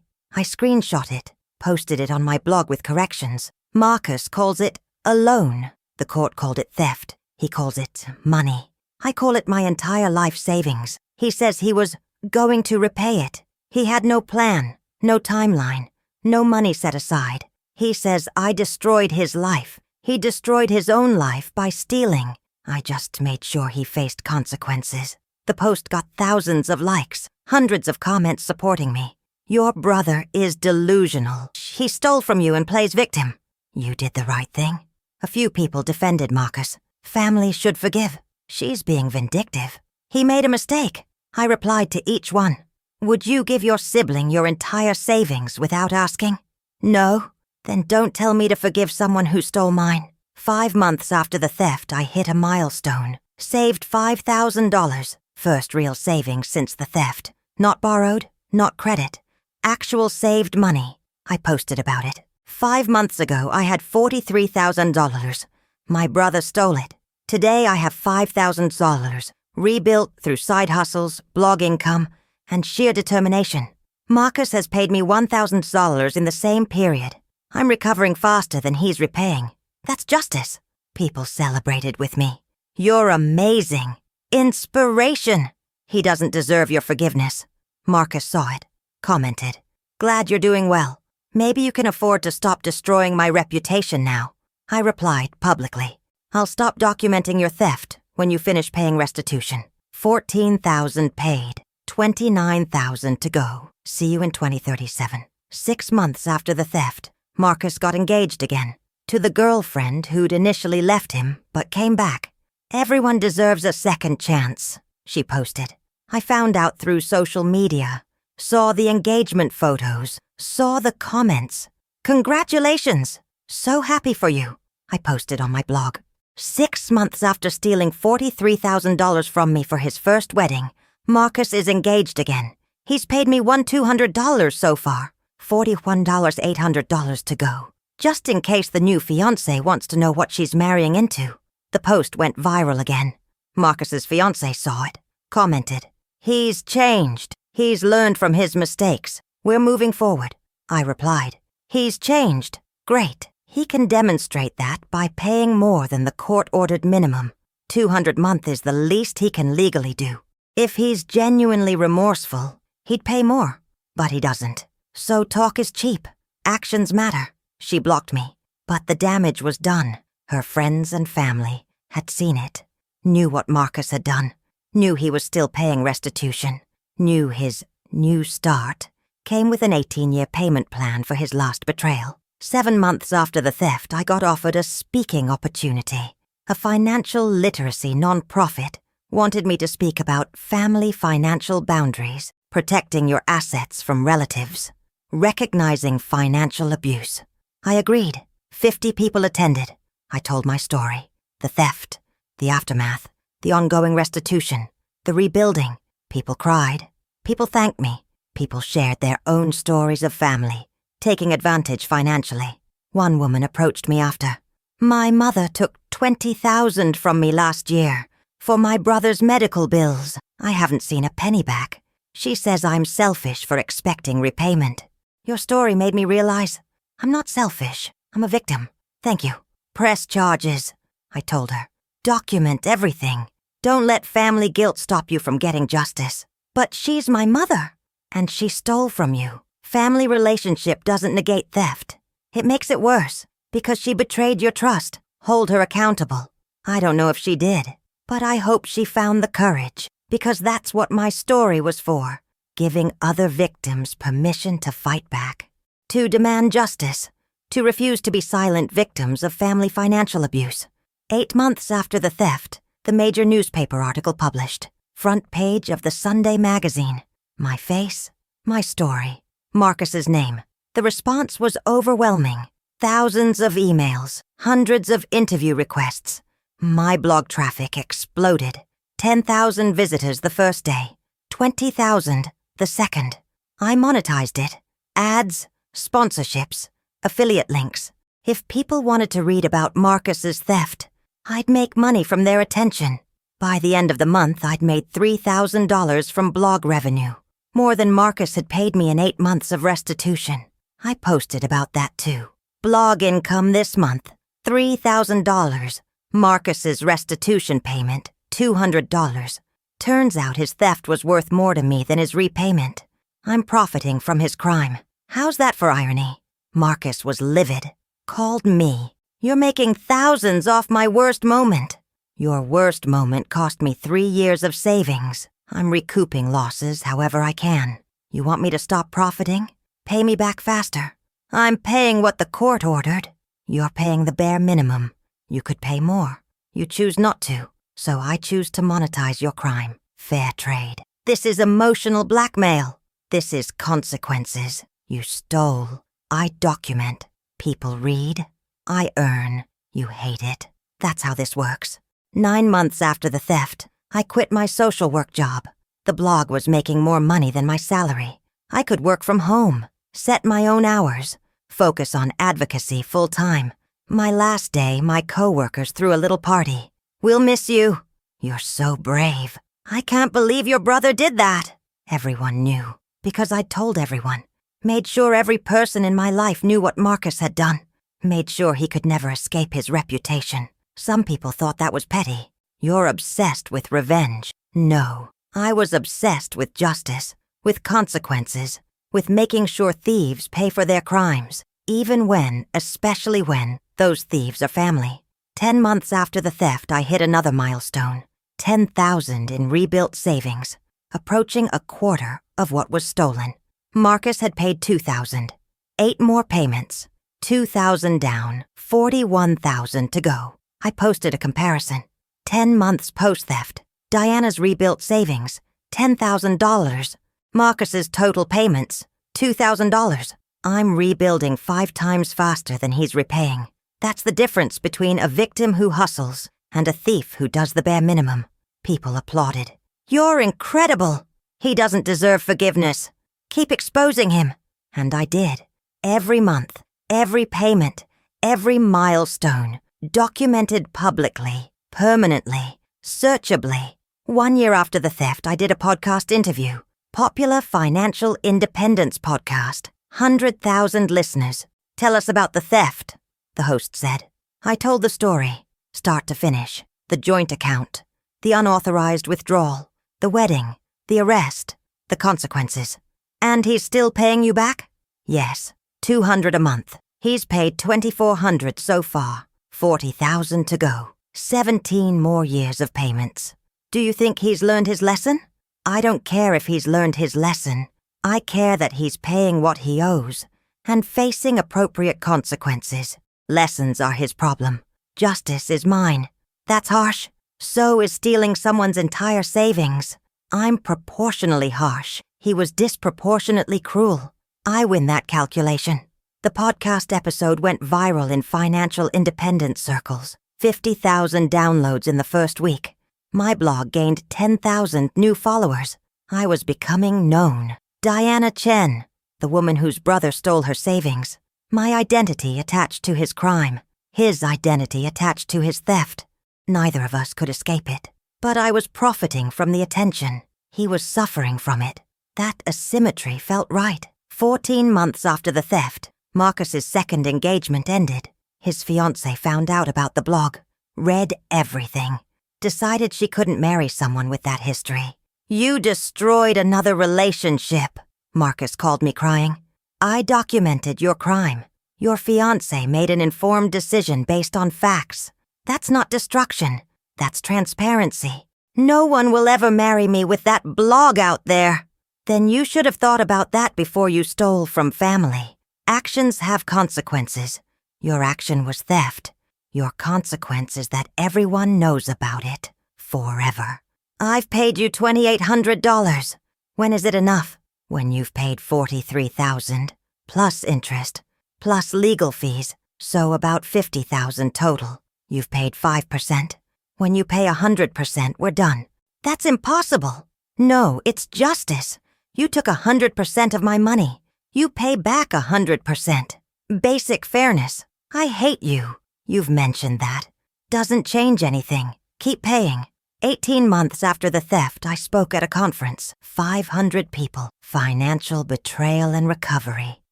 Speaker 1: I screenshot it. Posted it on my blog with corrections. Marcus calls it a loan. The court called it theft. He calls it money. I call it my entire life savings. He says he was going to repay it. He had no plan, no timeline, no money set aside. He says I destroyed his life. He destroyed his own life by stealing. I just made sure he faced consequences. The post got thousands of likes, hundreds of comments supporting me. Your brother is delusional. He stole from you and plays victim. You did the right thing. A few people defended Marcus. Family should forgive. She's being vindictive. He made a mistake. I replied to each one. Would you give your sibling your entire savings without asking? No? Then don't tell me to forgive someone who stole mine. 5 months after the theft, I hit a milestone. Saved $5,000. First real savings since the theft. Not borrowed, not credit. Actual saved money. I posted about it. 5 months ago, I had $43,000. My brother stole it. Today, I have $5,000. Rebuilt through side hustles, blog income, and sheer determination. Marcus has paid me $1,000 in the same period. I'm recovering faster than he's repaying. That's justice. People celebrated with me. You're amazing. Inspiration. He doesn't deserve your forgiveness. Marcus saw it, commented. Glad you're doing well. Maybe you can afford to stop destroying my reputation now. I replied publicly. I'll stop documenting your theft when you finish paying restitution. $14,000 paid. $29,000 to go. See you in 2037. 6 months after the theft, Marcus got engaged again. To the girlfriend who'd initially left him but came back. Everyone deserves a second chance, she posted. I found out through social media. Saw the engagement photos. Saw the comments. Congratulations! So happy for you, I posted on my blog. 6 months after stealing $43,000 from me for his first wedding, Marcus is engaged again. He's paid me $200 so far. $41,800 to go. Just in case the new fiancé wants to know what she's marrying into. The post went viral again. Marcus's fiancé saw it, commented, He's changed. He's learned from his mistakes. We're moving forward. I replied, He's changed. Great. He can demonstrate that by paying more than the court-ordered minimum. $200 a month is the least he can legally do. If he's genuinely remorseful, he'd pay more. But he doesn't. So talk is cheap. Actions matter. She blocked me. But the damage was done. Her friends and family had seen it. Knew what Marcus had done. Knew he was still paying restitution. Knew his new start came with an 18-year payment plan for his last betrayal. 7 months after the theft, I got offered a speaking opportunity. A financial literacy nonprofit wanted me to speak about family financial boundaries, protecting your assets from relatives, recognizing financial abuse. I agreed. 50 people attended. I told my story. The theft, the aftermath, the ongoing restitution, the rebuilding. People cried. People thanked me. People shared their own stories of family, taking advantage financially. One woman approached me after. My mother took $20,000 from me last year for my brother's medical bills. I haven't seen a penny back. She says I'm selfish for expecting repayment. Your story made me realize I'm not selfish. I'm a victim. Thank you. Press charges, I told her. Document everything. Don't let family guilt stop you from getting justice. But she's my mother, and she stole from you. Family relationship doesn't negate theft. It makes it worse, because she betrayed your trust. Hold her accountable. I don't know if she did, but I hope she found the courage, because that's what my story was for, giving other victims permission to fight back, to demand justice, to refuse to be silent victims of family financial abuse. 8 months after the theft, the major newspaper article published. Front page of the Sunday magazine. My face, my story, Marcus's name. The response was overwhelming. Thousands of emails, hundreds of interview requests. My blog traffic exploded. 10,000 visitors the first day, 20,000 the second. I monetized it. Ads, sponsorships, affiliate links. If people wanted to read about Marcus's theft, I'd make money from their attention. By the end of the month, I'd made $3,000 from blog revenue, more than Marcus had paid me in 8 months of restitution. I posted about that too. Blog income this month, $3,000. Marcus's restitution payment, $200. Turns out his theft was worth more to me than his repayment. I'm profiting from his crime. How's that for irony? Marcus was livid. Called me. You're making thousands off my worst moment. Your worst moment cost me 3 years of savings. I'm recouping losses however I can. You want me to stop profiting? Pay me back faster. I'm paying what the court ordered. You're paying the bare minimum. You could pay more. You choose not to, so I choose to monetize your crime. Fair trade. This is emotional blackmail. This is consequences. You stole. I document. People read. I earn. You hate it. That's how this works. 9 months after the theft, I quit my social work job. The blog was making more money than my salary. I could work from home, set my own hours, focus on advocacy full-time. My last day, my co-workers threw a little party. "We'll miss you." "You're so brave." "I can't believe your brother did that." Everyone knew, because I'd told everyone. Made sure every person in my life knew what Marcus had done. Made sure he could never escape his reputation. Some people thought that was petty. You're obsessed with revenge. No, I was obsessed with justice, with consequences, with making sure thieves pay for their crimes, even when, especially when, those thieves are family. 10 months after the theft, I hit another milestone. 10,000 in rebuilt savings, approaching a quarter of what was stolen. Marcus had paid 2,000. 8 more payments. 2,000 down, 41,000 to go. I posted a comparison. 10 months post-theft. Diana's rebuilt savings, $10,000. Marcus's total payments, $2,000. I'm rebuilding 5 times faster than he's repaying. That's the difference between a victim who hustles and a thief who does the bare minimum. People applauded. "You're incredible. He doesn't deserve forgiveness. Keep exposing him." And I did. Every month, every payment, every milestone, documented publicly, permanently, searchably. 1 year after the theft, I did a podcast interview. Popular Financial Independence Podcast. 100,000 listeners. "Tell us about the theft," the host said. I told the story, start to finish. The joint account, the unauthorized withdrawal, the wedding, the arrest, the consequences. "And he's still paying you back?" "Yes, $200 a month. He's paid $2,400 so far, 40,000 to go. 17 more years of payments. Do you think he's learned his lesson?" "I don't care if he's learned his lesson. I care that he's paying what he owes and facing appropriate consequences. Lessons are his problem. Justice is mine. That's harsh. So is stealing someone's entire savings. I'm proportionally harsh. He was disproportionately cruel. I win that calculation." The podcast episode went viral in financial independence circles. 50,000 downloads in the first week. My blog gained 10,000 new followers. I was becoming known. Diana Chen, the woman whose brother stole her savings. My identity attached to his crime. His identity attached to his theft. Neither of us could escape it. But I was profiting from the attention. He was suffering from it. That asymmetry felt right. 14 months after the theft, Marcus's second engagement ended. His fiancée found out about the blog, read everything, decided she couldn't marry someone with that history. "You destroyed another relationship," Marcus called me crying. "I documented your crime. Your fiancé made an informed decision based on facts. That's not destruction. That's transparency. No one will ever marry me with that blog out there." "Then you should have thought about that before you stole from family. Actions have consequences. Your action was theft. Your consequence is that everyone knows about it. Forever. I've paid you $2,800. When is it enough? When you've paid $43,000, plus interest, plus legal fees, so about $50,000 total. You've paid 5%. When you pay 100%, we're done." "That's impossible." "No, it's justice. You took 100% of my money. You pay back 100%. Basic fairness. I hate you. You've mentioned that. Doesn't change anything. Keep paying." 18 months after the theft, I spoke at a conference. 500 people. Financial betrayal and recovery.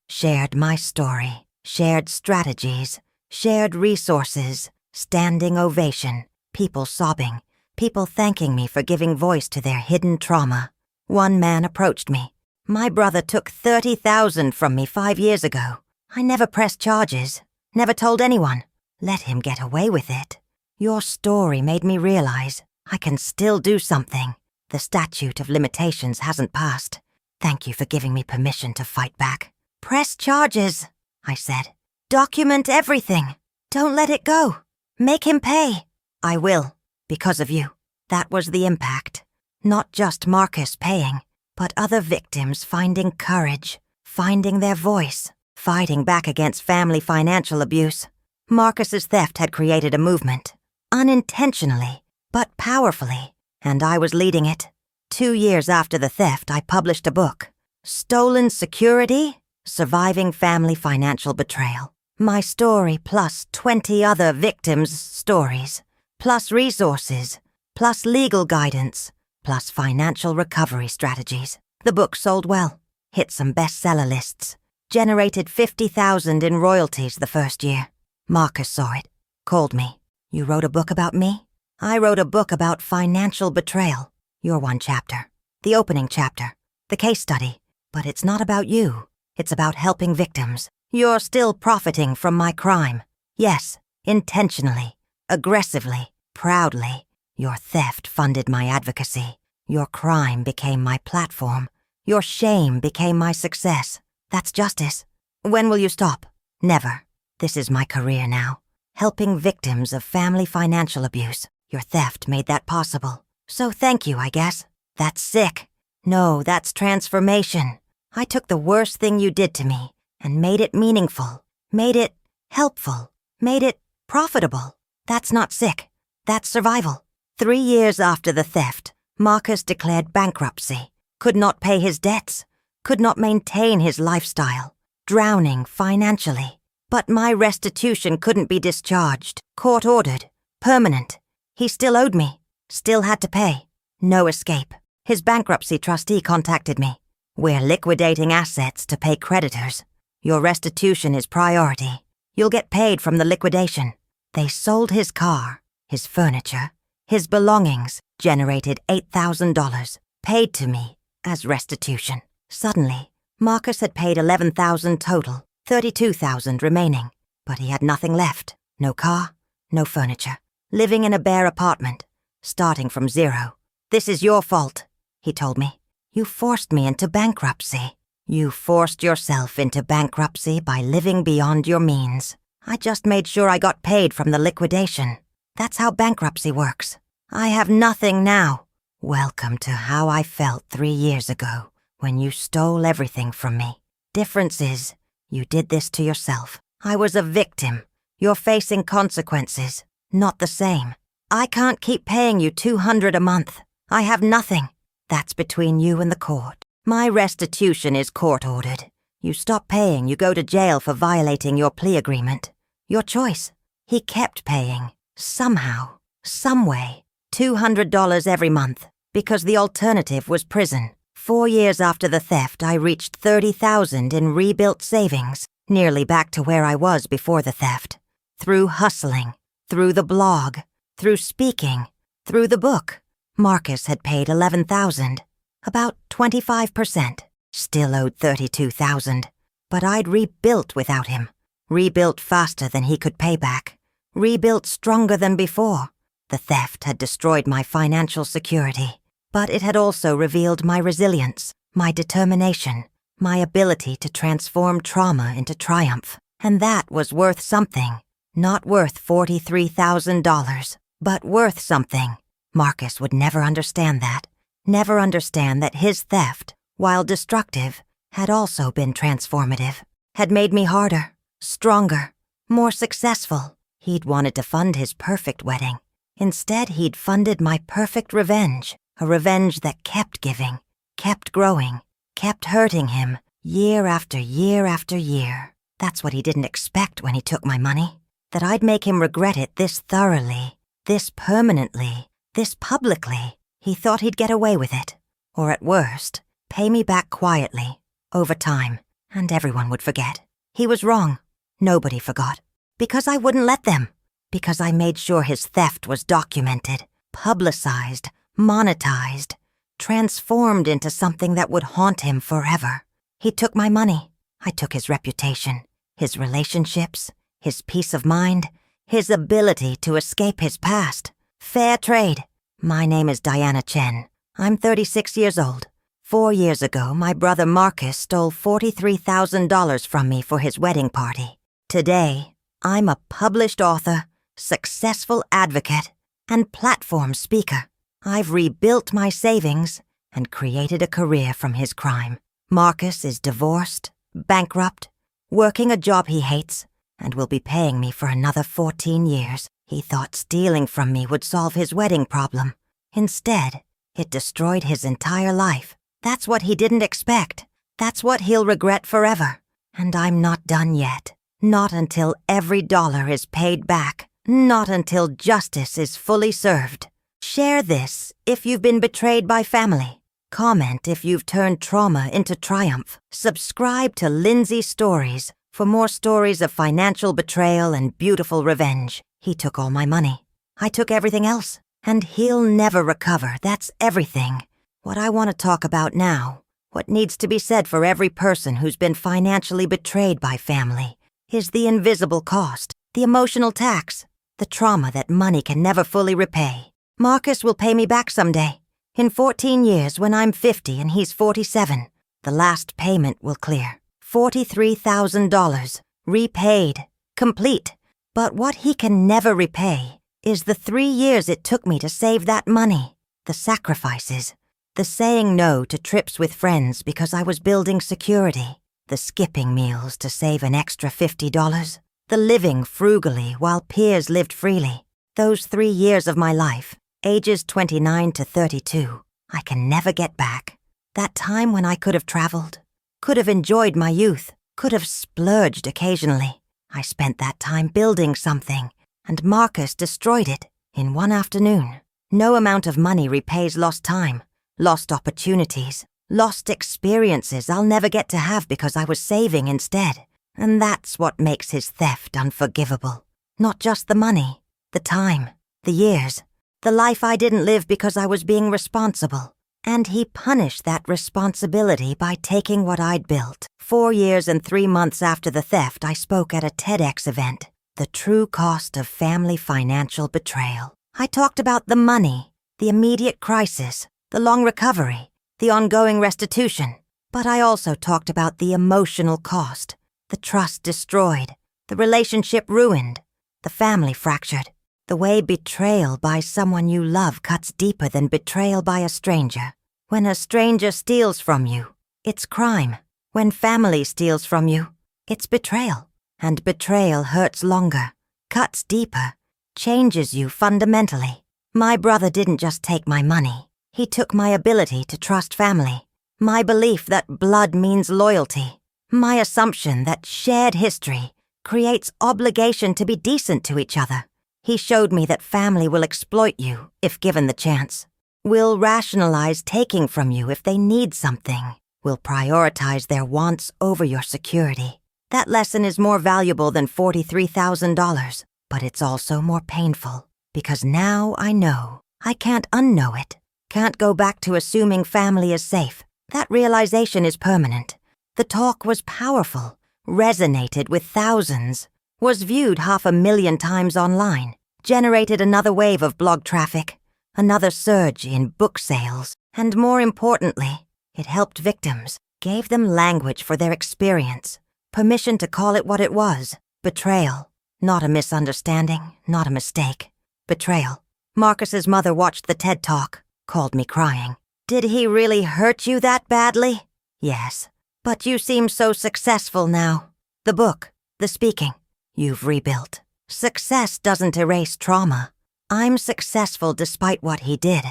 Speaker 1: Shared my story. Shared strategies. Shared resources. Standing ovation. People sobbing. People thanking me for giving voice to their hidden trauma. One man approached me. "My brother took $30,000 from me 5 years ago. I never pressed charges. Never told anyone. Let him get away with it. Your story made me realize I can still do something. The statute of limitations hasn't passed. Thank you for giving me permission to fight back." "Press charges," I said. "Document everything. Don't let it go. Make him pay." "I will, because of you." That was the impact. Not just Marcus paying. but other victims finding courage, finding their voice, fighting back against family financial abuse. Marcus's theft had created a movement, unintentionally, but powerfully, and I was leading it. 2 years after the theft, I published a book, Stolen Security: Surviving Family Financial Betrayal. My story plus 20 other victims' stories, plus resources, plus legal guidance, plus financial recovery strategies. The book sold well, hit some bestseller lists, generated $50,000 in royalties the first year. Marcus saw it, called me. "You wrote a book about me?" "I wrote a book about financial betrayal. You're one chapter. The opening chapter. The case study. But it's not about you. It's about helping victims. You're still profiting from my crime. Yes, intentionally, aggressively, proudly. Your theft funded my advocacy. Your crime became my platform. Your shame became my success. That's justice. When will you stop? Never. This is my career now. Helping victims of family financial abuse. Your theft made that possible. So thank you, I guess. That's sick. No, that's transformation. I took the worst thing you did to me and made it meaningful, made it helpful, made it profitable. That's not sick. That's survival. 3 years after the theft, Marcus declared bankruptcy, could not pay his debts, could not maintain his lifestyle, drowning financially. But my restitution couldn't be discharged, court-ordered, permanent. He still owed me, still had to pay. No escape. His bankruptcy trustee contacted me. "We're liquidating assets to pay creditors. Your restitution is priority. You'll get paid from the liquidation." They sold his car, his furniture, his belongings, generated $8,000, paid to me as restitution. Suddenly, Marcus had paid $11,000 total, $32,000 remaining, but he had nothing left. No car, no furniture, living in a bare apartment, starting from zero. "This is your fault," he told me. "You forced me into bankruptcy. You forced yourself into bankruptcy by living beyond your means. I just made sure I got paid from the liquidation. That's how bankruptcy works. I have nothing now. Welcome to how I felt 3 years ago when you stole everything from me. Difference is, you did this to yourself. I was a victim. You're facing consequences. Not the same. I can't keep paying you $200 a month. I have nothing. That's between you and the court. My restitution is court-ordered. You stop paying, you go to jail for violating your plea agreement. Your choice." He kept paying, somehow, some way, $200 every month, because the alternative was prison. 4 years after the theft, I reached $30,000 in rebuilt savings, nearly back to where I was before the theft. Through hustling, through the blog, through speaking, through the book. Marcus had paid $11,000, about 25%, still owed $32,000. But I'd rebuilt without him, rebuilt faster than he could pay back, rebuilt stronger than before. The theft had destroyed my financial security, but it had also revealed my resilience, my determination, my ability to transform trauma into triumph. And that was worth something. Not worth $43,000, but worth something. Marcus would never understand that. Never understand that his theft, while destructive, had also been transformative. Had made me harder, stronger, more successful. He'd wanted to fund his perfect wedding. Instead, he'd funded my perfect revenge. A revenge that kept giving, kept growing, kept hurting him, year after year after year. That's what he didn't expect when he took my money. That I'd make him regret it this thoroughly, this permanently, this publicly. He thought he'd get away with it. Or at worst, pay me back quietly, over time, and everyone would forget. He was wrong. Nobody forgot. Because I wouldn't let them. Because I made sure his theft was documented, publicized, monetized, transformed into something that would haunt him forever. He took my money. I took his reputation, his relationships, his peace of mind, his ability to escape his past. Fair trade. My name is Diana Chen. I'm 36 years old. 4 years ago, my brother Marcus stole $43,000 from me for his wedding party. Today, I'm a published author, successful advocate, and platform speaker. I've rebuilt my savings and created a career from his crime. Marcus is divorced, bankrupt, working a job he hates, and will be paying me for another 14 years. He thought stealing from me would solve his wedding problem. Instead, it destroyed his entire life. That's what he didn't expect. That's what he'll regret forever. And I'm not done yet. Not until every dollar is paid back. Not until justice is fully served. Share this if you've been betrayed by family. Comment if you've turned trauma into triumph. Subscribe to Lindsay Stories for more stories of financial betrayal and beautiful revenge. He took all my money. I took everything else. And he'll never recover. That's everything. What I want to talk about now, what needs to be said for every person who's been financially betrayed by family, is the invisible cost, the emotional tax, the trauma that money can never fully repay. Marcus will pay me back someday. In 14 years, when I'm 50 and he's 47, the last payment will clear. $43,000. Repaid. Complete. But what he can never repay is the 3 years it took me to save that money. The sacrifices. The saying no to trips with friends because I was building security. The skipping meals to save an extra $50. The living frugally while peers lived freely. Those 3 years of my life, ages 29 to 32, I can never get back. That time when I could have traveled, could have enjoyed my youth, could have splurged occasionally. I spent that time building something, and Marcus destroyed it in one afternoon. No amount of money repays lost time, lost opportunities, lost experiences I'll never get to have because I was saving instead. And that's what makes his theft unforgivable. Not just the money, the time, the years, the life I didn't live because I was being responsible. And he punished that responsibility by taking what I'd built. 4 years and 3 months after the theft, I spoke at a TEDx event. The true cost of family financial betrayal. I talked about the money, the immediate crisis, the long recovery, the ongoing restitution. But I also talked about the emotional cost, the trust destroyed, the relationship ruined, the family fractured. The way betrayal by someone you love cuts deeper than betrayal by a stranger. When a stranger steals from you, it's crime. When family steals from you, it's betrayal. And betrayal hurts longer, cuts deeper, changes you fundamentally. My brother didn't just take my money. He took my ability to trust family, my belief that blood means loyalty, my assumption that shared history creates obligation to be decent to each other. He showed me that family will exploit you if given the chance, will rationalize taking from you if they need something, will prioritize their wants over your security. That lesson is more valuable than $43,000, but it's also more painful, because now I know. I can't unknow it. Can't go back to assuming family is safe. That realization is permanent. The talk was powerful, resonated with thousands, was viewed 500,000 times online, generated another wave of blog traffic, another surge in book sales, and more importantly, it helped victims, gave them language for their experience. Permission to call it what it was. Betrayal. Not a misunderstanding, not a mistake. Betrayal. Marcus's mother watched the TED Talk, called me crying. Did he really hurt you that badly? Yes. But you seem so successful now. The book, the speaking, you've rebuilt. Success doesn't erase trauma. I'm successful despite what he did,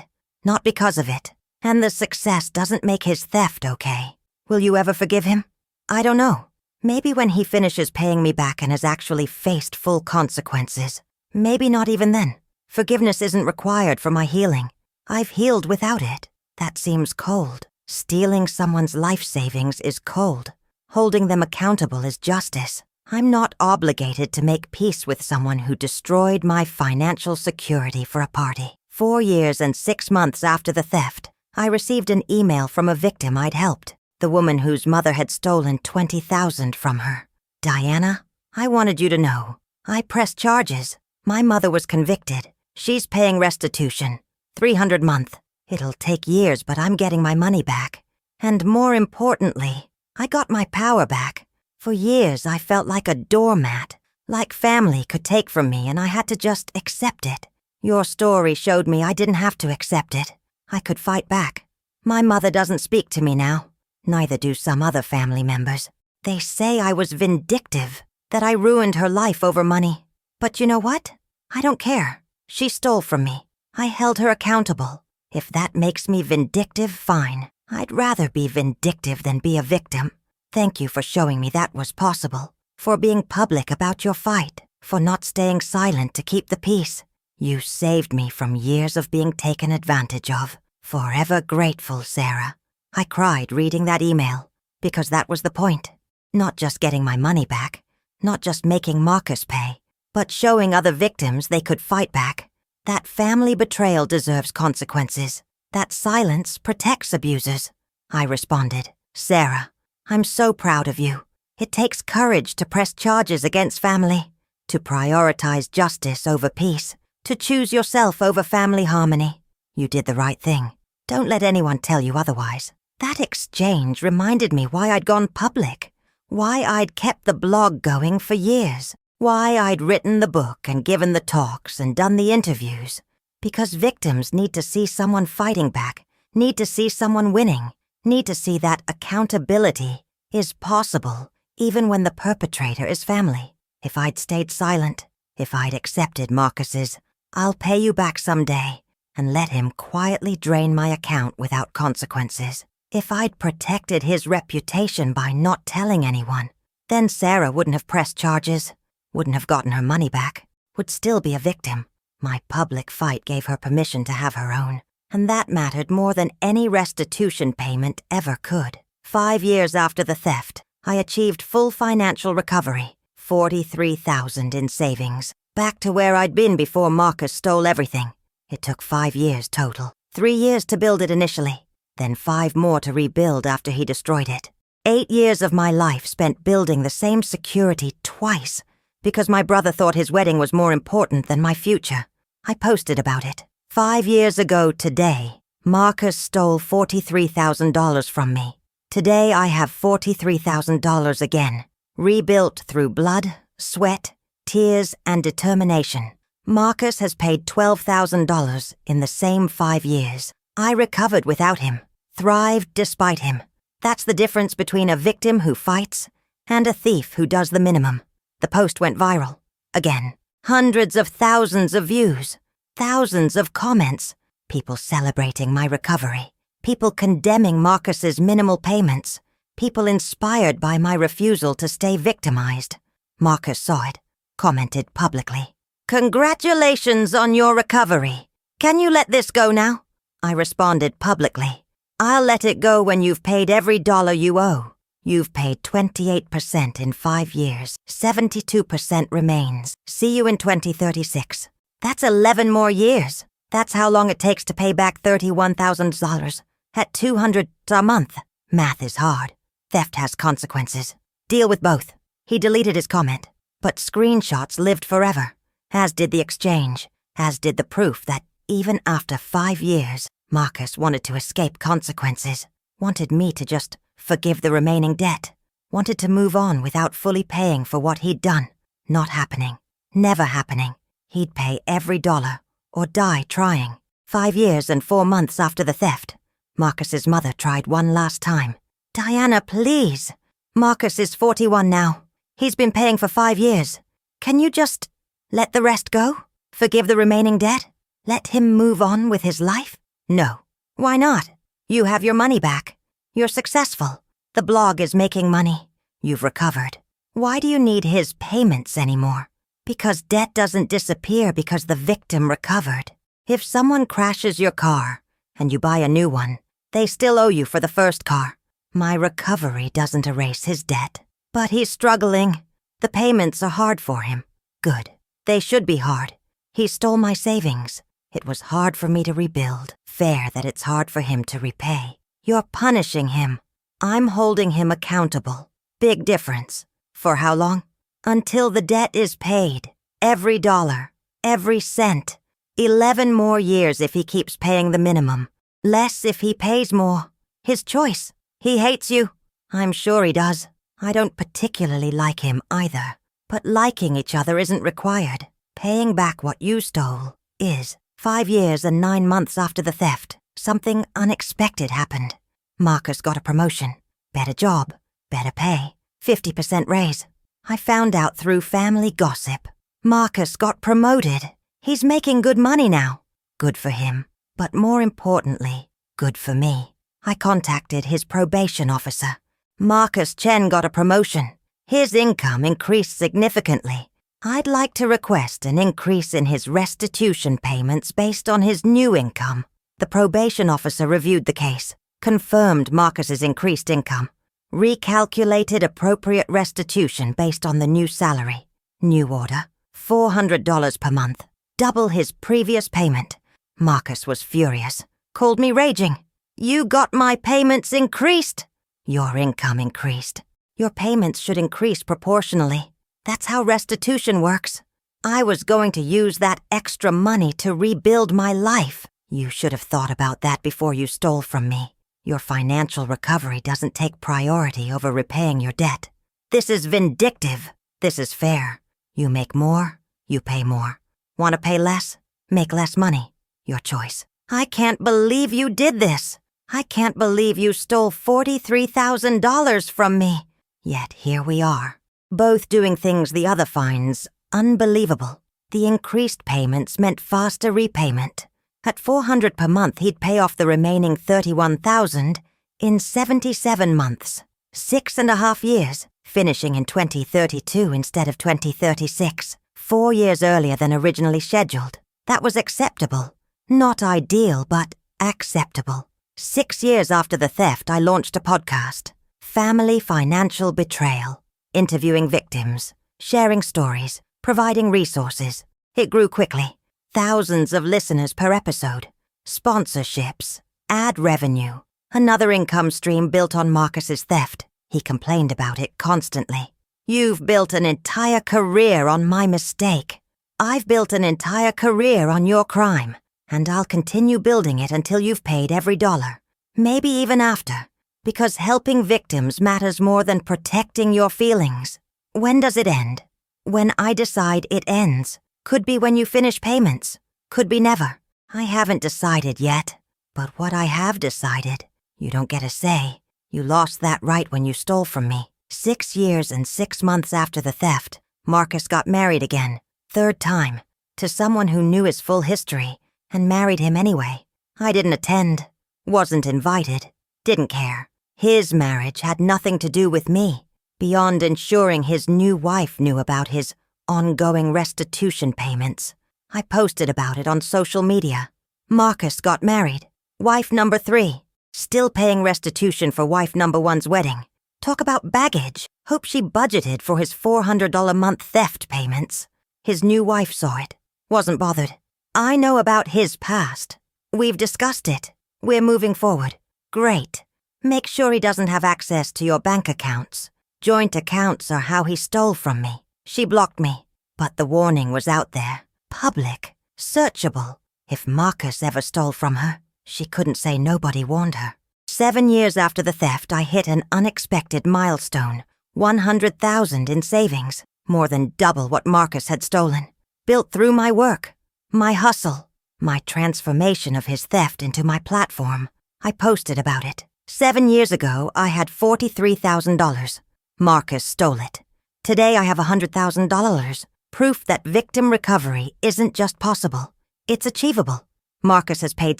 Speaker 1: not because of it. And the success doesn't make his theft okay. Will you ever forgive him? I don't know. Maybe when he finishes paying me back and has actually faced full consequences. Maybe not even then. Forgiveness isn't required for my healing. I've healed without it. That seems cold. Stealing someone's life savings is cold. Holding them accountable is justice. I'm not obligated to make peace with someone who destroyed my financial security for a party. 4 years and 6 months after the theft, I received an email from a victim I'd helped. The woman whose mother had stolen $20,000 from her. Diana, I wanted you to know. I pressed charges. My mother was convicted. She's paying restitution. $300 a month. It'll take years, but I'm getting my money back. And more importantly, I got my power back. For years, I felt like a doormat, like family could take from me and I had to just accept it. Your story showed me I didn't have to accept it. I could fight back. My mother doesn't speak to me now. Neither do some other family members. They say I was vindictive, that I ruined her life over money. But you know what? I don't care. She stole from me. I held her accountable. If that makes me vindictive, fine. I'd rather be vindictive than be a victim. Thank you for showing me that was possible, for being public about your fight, for not staying silent to keep the peace. You saved me from years of being taken advantage of. Forever grateful, Sarah. I cried reading that email, because that was the point. Not just getting my money back, not just making Marcus pay, but showing other victims they could fight back. That family betrayal deserves consequences. That silence protects abusers. I responded, Sarah, I'm so proud of you. It takes courage to press charges against family, to prioritize justice over peace, to choose yourself over family harmony. You did the right thing. Don't let anyone tell you otherwise. That exchange reminded me why I'd gone public, why I'd kept the blog going for years, why I'd written the book and given the talks and done the interviews. Because victims need to see someone fighting back, need to see someone winning, need to see that accountability is possible even when the perpetrator is family. If I'd stayed silent, if I'd accepted Marcus's, I'll pay you back someday, and let him quietly drain my account without consequences. If I'd protected his reputation by not telling anyone, then Sarah wouldn't have pressed charges, wouldn't have gotten her money back, would still be a victim. My public fight gave her permission to have her own, and that mattered more than any restitution payment ever could. 5 years after the theft, I achieved full financial recovery, $43,000 in savings, back to where I'd been before Marcus stole everything. It took 5 years total, 3 years to build it initially, then 5 more to rebuild after he destroyed it. 8 years of my life spent building the same security twice, because my brother thought his wedding was more important than my future. I posted about it. 5 years ago today, Marcus stole $43,000 from me. Today I have $43,000 again, rebuilt through blood, sweat, tears, and determination. Marcus has paid $12,000 in the same 5 years. I recovered without him, thrived despite him. That's the difference between a victim who fights and a thief who does the minimum. The post went viral. Again. Hundreds of thousands of views. Thousands of comments. People celebrating my recovery. People condemning Marcus's minimal payments. People inspired by my refusal to stay victimized. Marcus saw it, commented publicly. Congratulations on your recovery. Can you let this go now? I responded publicly. I'll let it go when you've paid every dollar you owe. You've paid 28% in 5 years. 72% remains. See you in 2036. That's 11 more years. That's how long it takes to pay back $31,000 at $200 a month. Math is hard. Theft has consequences. Deal with both. He deleted his comment, but screenshots lived forever, as did the exchange, as did the proof that even after 5 years, Marcus wanted to escape consequences, wanted me to just forgive the remaining debt, wanted to move on without fully paying for what he'd done. Not happening. Never happening. He'd pay every dollar, or die trying. 5 years and 4 months after the theft, Marcus's mother tried one last time. Diana, please. Marcus is 41 now. He's been paying for 5 years. Can you just let the rest go? Forgive the remaining debt? Let him move on with his life? No. Why not? You have your money back. You're successful. The blog is making money. You've recovered. Why do you need his payments anymore? Because debt doesn't disappear because the victim recovered. If someone crashes your car and you buy a new one, they still owe you for the first car. My recovery doesn't erase his debt. But he's struggling. The payments are hard for him. Good. They should be hard. He stole my savings. It was hard for me to rebuild. Fair that it's hard for him to repay. You're punishing him. I'm holding him accountable. Big difference. For how long? Until the debt is paid. Every dollar. Every cent. 11 more years if he keeps paying the minimum. Less if he pays more. His choice. He hates you. I'm sure he does. I don't particularly like him either. But liking each other isn't required. Paying back what you stole is. 5 years and 9 months after the theft, something unexpected happened. Marcus got a promotion, better job, better pay, 50% raise. I found out through family gossip. Marcus got promoted. He's making good money now. Good for him. But more importantly, good for me. I contacted his probation officer. Marcus Chen got a promotion. His income increased significantly. I'd like to request an increase in his restitution payments based on his new income. The probation officer reviewed the case, confirmed Marcus's increased income, recalculated appropriate restitution based on the new salary. New order, $400 per month, double his previous payment. Marcus was furious, called me raging. You got my payments increased. Your income increased. Your payments should increase proportionally. That's how restitution works. I was going to use that extra money to rebuild my life. You should have thought about that before you stole from me. Your financial recovery doesn't take priority over repaying your debt. This is vindictive. This is fair. You make more, you pay more. Want to pay less? Make less money. Your choice. I can't believe you did this. I can't believe you stole $43,000 from me. Yet here we are, both doing things the other finds unbelievable. The increased payments meant faster repayment. At $400 per month, he'd pay off the remaining $31,000 in 77 months, 6.5 years, finishing in 2032 instead of 2036, 4 years earlier than originally scheduled. That was acceptable. Not ideal, but acceptable. 6 years after the theft, I launched a podcast, Family Financial Betrayal, interviewing victims, sharing stories, providing resources. It grew quickly. Thousands of listeners per episode, sponsorships, ad revenue, another income stream built on Marcus's theft. He complained about it constantly. You've built an entire career on my mistake. I've built an entire career on your crime, and I'll continue building it until you've paid every dollar, maybe even after, because helping victims matters more than protecting your feelings. When does it end? When I decide it ends. Could be when you finish payments. Could be never. I haven't decided yet. But what I have decided, you don't get a say. You lost that right when you stole from me. 6 years and 6 months after the theft, Marcus got married again, 3rd time, to someone who knew his full history and married him anyway. I didn't attend, wasn't invited, didn't care. His marriage had nothing to do with me, beyond ensuring his new wife knew about his ongoing restitution payments. I posted about it on social media. Marcus got married. Wife number 3, still paying restitution for wife number 1's wedding. Talk about baggage. Hope she budgeted for his $400 a month theft payments. His new wife saw it. Wasn't bothered. I know about his past. We've discussed it. We're moving forward. Great. Make sure he doesn't have access to your bank accounts. Joint accounts are how he stole from me. She blocked me, but the warning was out there. Public. Searchable. If Marcus ever stole from her, she couldn't say nobody warned her. 7 years after the theft, I hit an unexpected milestone. $100,000 in savings, more than double what Marcus had stolen. Built through my work, my hustle, my transformation of his theft into my platform. I posted about it. 7 years ago, I had $43,000. Marcus stole it. Today I have $100,000, proof that victim recovery isn't just possible, it's achievable. Marcus has paid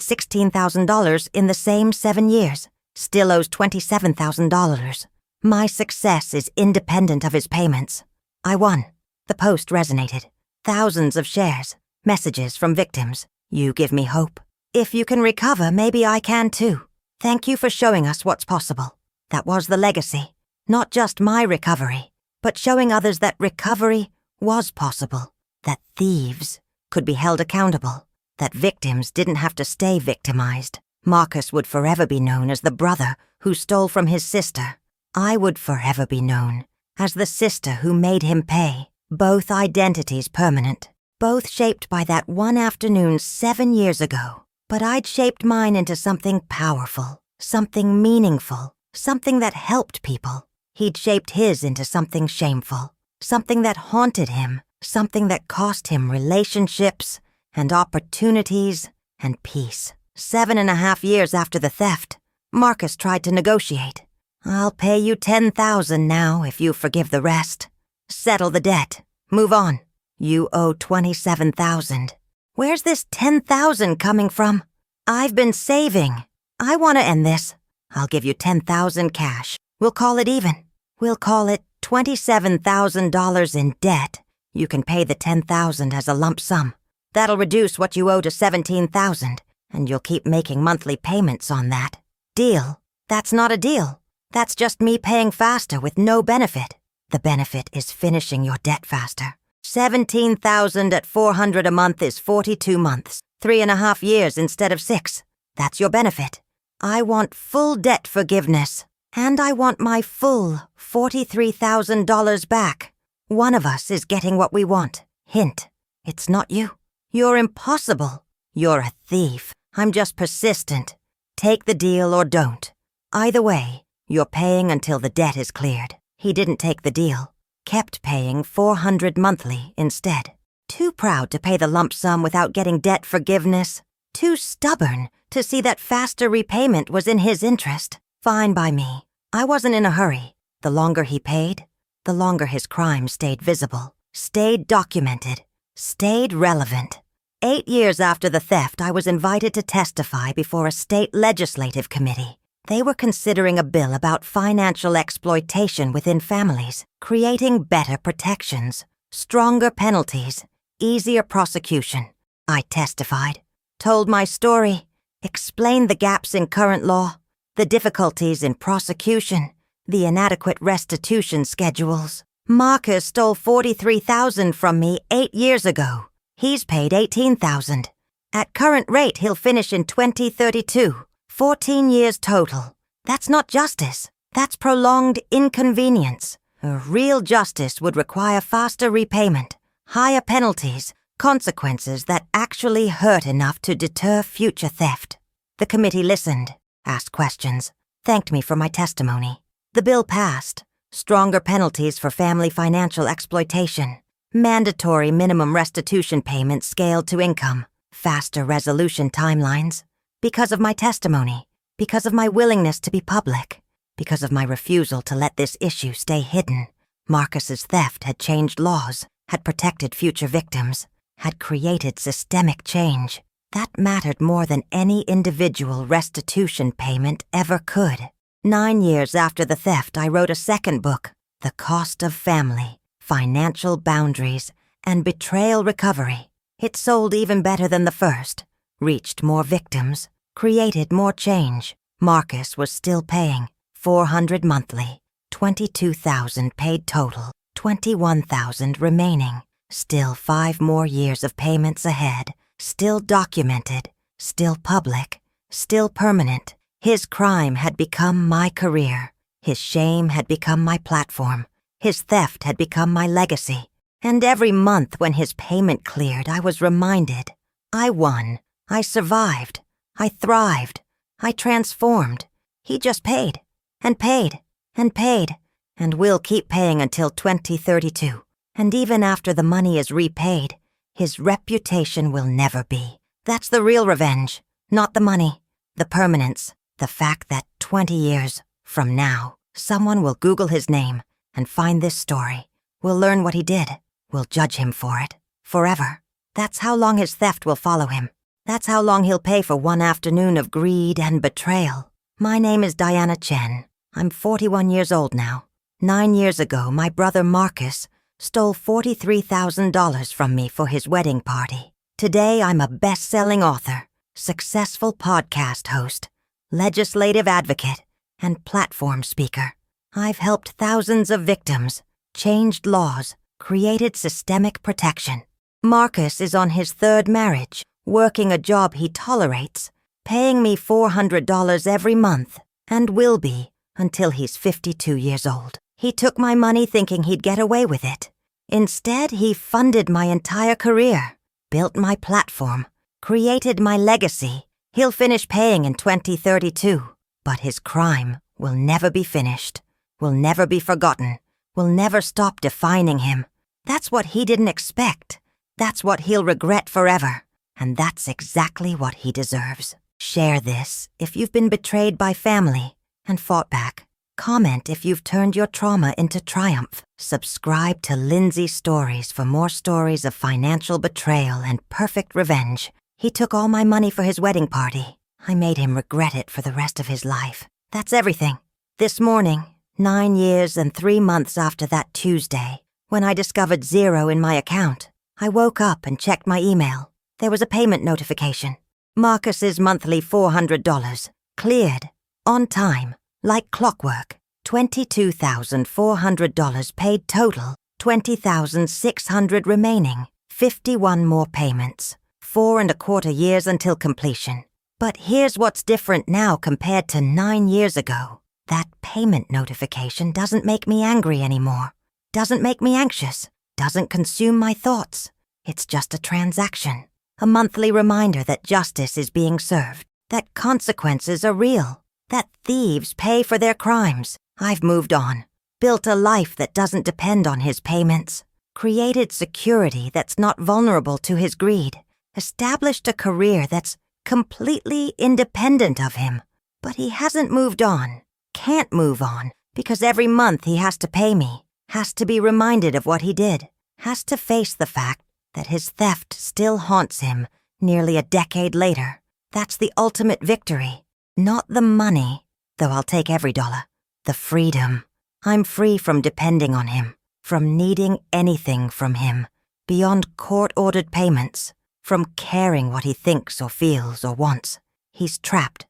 Speaker 1: $16,000 in the same 7 years, still owes $27,000. My success is independent of his payments. I won. The post resonated. Thousands of shares, messages from victims. You give me hope. If you can recover, maybe I can too. Thank you for showing us what's possible. That was the legacy. Not just my recovery, but showing others that recovery was possible, that thieves could be held accountable, that victims didn't have to stay victimized. Marcus would forever be known as the brother who stole from his sister. I would forever be known as the sister who made him pay. Both identities permanent, both shaped by that one afternoon 7 years ago. But I'd shaped mine into something powerful, something meaningful, something that helped people. He'd shaped his into something shameful, something that haunted him, something that cost him relationships and opportunities and peace. 7.5 years after the theft, Marcus tried to negotiate. I'll pay you $10,000 now if you forgive the rest. Settle the debt. Move on. You owe $27,000. Where's this $10,000 coming from? I've been saving. I want to end this. I'll give you $10,000 cash. We'll call it even. We'll call it $27,000 in debt. You can pay the $10,000 as a lump sum. That'll reduce what you owe to $17,000, and you'll keep making monthly payments on that. Deal? That's not a deal. That's just me paying faster with no benefit. The benefit is finishing your debt faster. $17,000 at $400 a month is 42 months, 3.5 years instead of 6. That's your benefit. I want full debt forgiveness, and I want my full $43,000 back. One of us is getting what we want. Hint, it's not you. You're impossible. You're a thief. I'm just persistent. Take the deal or don't. Either way, you're paying until the debt is cleared. He didn't take the deal. Kept paying $400 monthly instead. Too proud to pay the lump sum without getting debt forgiveness. Too stubborn to see that faster repayment was in his interest. Fine by me. I wasn't in a hurry. The longer he paid, the longer his crime stayed visible, stayed documented, stayed relevant. 8 years after the theft, I was invited to testify before a state legislative committee. They were considering a bill about financial exploitation within families, creating better protections, stronger penalties, easier prosecution. I testified, told my story, explained the gaps in current law, the difficulties in prosecution, the inadequate restitution schedules. Marcus stole $43,000 from me 8 years ago. He's paid $18,000. At current rate, he'll finish in 2032. 14 years total. That's not justice. That's prolonged inconvenience. Real justice would require faster repayment, higher penalties, consequences that actually hurt enough to deter future theft. The committee listened, asked questions, thanked me for my testimony. The bill passed. Stronger penalties for family financial exploitation. Mandatory minimum restitution payments scaled to income. Faster resolution timelines. Because of my testimony. Because of my willingness to be public. Because of my refusal to let this issue stay hidden. Marcus's theft had changed laws, had protected future victims, had created systemic change. That mattered more than any individual restitution payment ever could. 9 years after the theft, I wrote a second book, The Cost of Family, Financial Boundaries, and Betrayal Recovery. It sold even better than the first, reached more victims, created more change. Marcus was still paying $400 monthly, $22,000 paid total, $21,000 remaining. Still 5 more years of payments ahead, still documented, still public, still permanent. His crime had become my career. His shame had become my platform. His theft had become my legacy. And every month when his payment cleared, I was reminded. I won. I survived. I thrived. I transformed. He just paid. And paid. And paid. And will keep paying until 2032. And even after the money is repaid, his reputation will never be. That's the real revenge. Not the money. The permanence. The fact that 20 years from now, someone will Google his name and find this story. We'll learn what he did. We'll judge him for it. Forever. That's how long his theft will follow him. That's how long he'll pay for one afternoon of greed and betrayal. My name is Diana Chen. I'm 41 years old now. 9 years ago, my brother Marcus stole $43,000 from me for his wedding party. Today, I'm a best-selling author, successful podcast host, legislative advocate, and platform speaker. I've helped thousands of victims, changed laws, created systemic protection. Marcus is on his 3rd marriage, working a job he tolerates, paying me $400 every month, and will be until he's 52 years old. He took my money thinking he'd get away with it. Instead, he funded my entire career, built my platform, created my legacy. He'll finish paying in 2032, but his crime will never be finished, will never be forgotten, will never stop defining him. That's what he didn't expect. That's what he'll regret forever. And that's exactly what he deserves. Share this if you've been betrayed by family and fought back. Comment if you've turned your trauma into triumph. Subscribe to Lindsay Stories for more stories of financial betrayal and perfect revenge. He took all my money for his wedding party. I made him regret it for the rest of his life. That's everything. This morning, 9 years and 3 months after that Tuesday, when I discovered zero in my account, I woke up and checked my email. There was a payment notification. Marcus's monthly $400. Cleared. On time. Like clockwork. $22,400 paid total. $20,600 remaining. 51 more payments. 4¼ years until completion. But here's what's different now compared to 9 years ago. That payment notification doesn't make me angry anymore. Doesn't make me anxious. Doesn't consume my thoughts. It's just a transaction. A monthly reminder that justice is being served. That consequences are real. That thieves pay for their crimes. I've moved on. Built a life that doesn't depend on his payments. Created security that's not vulnerable to his greed. Established a career that's completely independent of him. But he hasn't moved on. Can't move on because every month he has to pay me. Has to be reminded of what he did. Has to face the fact that his theft still haunts him nearly a decade later. That's the ultimate victory. Not the money, though I'll take every dollar. The freedom. I'm free from depending on him, from needing anything from him, beyond court-ordered payments, from caring what he thinks or feels or wants. He's trapped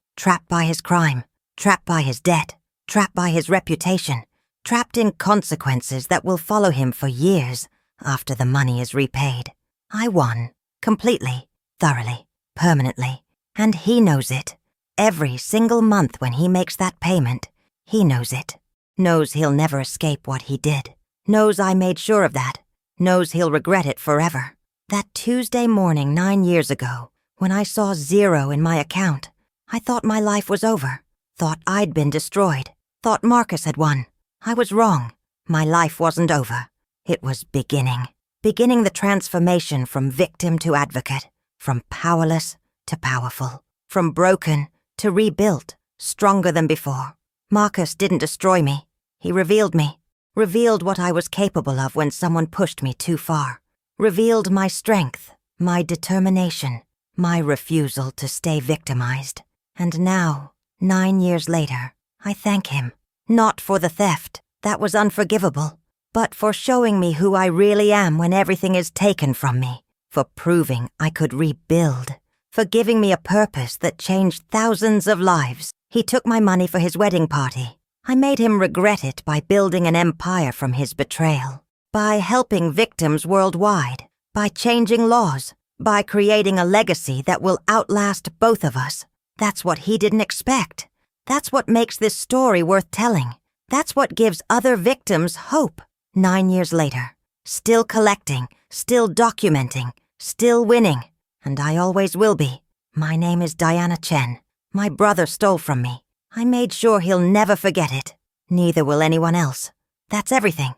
Speaker 1: by his crime, trapped by his debt, trapped by his reputation, trapped in consequences that will follow him for years after the money is repaid. I won, completely, thoroughly, permanently, and he knows it. Every single month when he makes that payment, he knows it. Knows he'll never escape what he did. Knows I made sure of that. Knows he'll regret it forever. That Tuesday morning 9 years ago, when I saw zero in my account, I thought my life was over. Thought I'd been destroyed. Thought Marcus had won. I was wrong. My life wasn't over. It was beginning. Beginning the transformation from victim to advocate. From powerless to powerful. From broken to rebuilt, stronger than before. Marcus didn't destroy me. He revealed me. Revealed what I was capable of when someone pushed me too far. Revealed my strength, my determination, my refusal to stay victimized. And now, 9 years later, I thank him. Not for the theft, that was unforgivable, but for showing me who I really am when everything is taken from me. For proving I could rebuild. For giving me a purpose that changed thousands of lives. He took my money for his wedding party. I made him regret it by building an empire from his betrayal. By helping victims worldwide. By changing laws. By creating a legacy that will outlast both of us. That's what he didn't expect. That's what makes this story worth telling. That's what gives other victims hope. 9 years later. Still collecting. Still documenting. Still winning. And I always will be. My name is Diana Chen. My brother stole from me. I made sure he'll never forget it. Neither will anyone else. That's everything.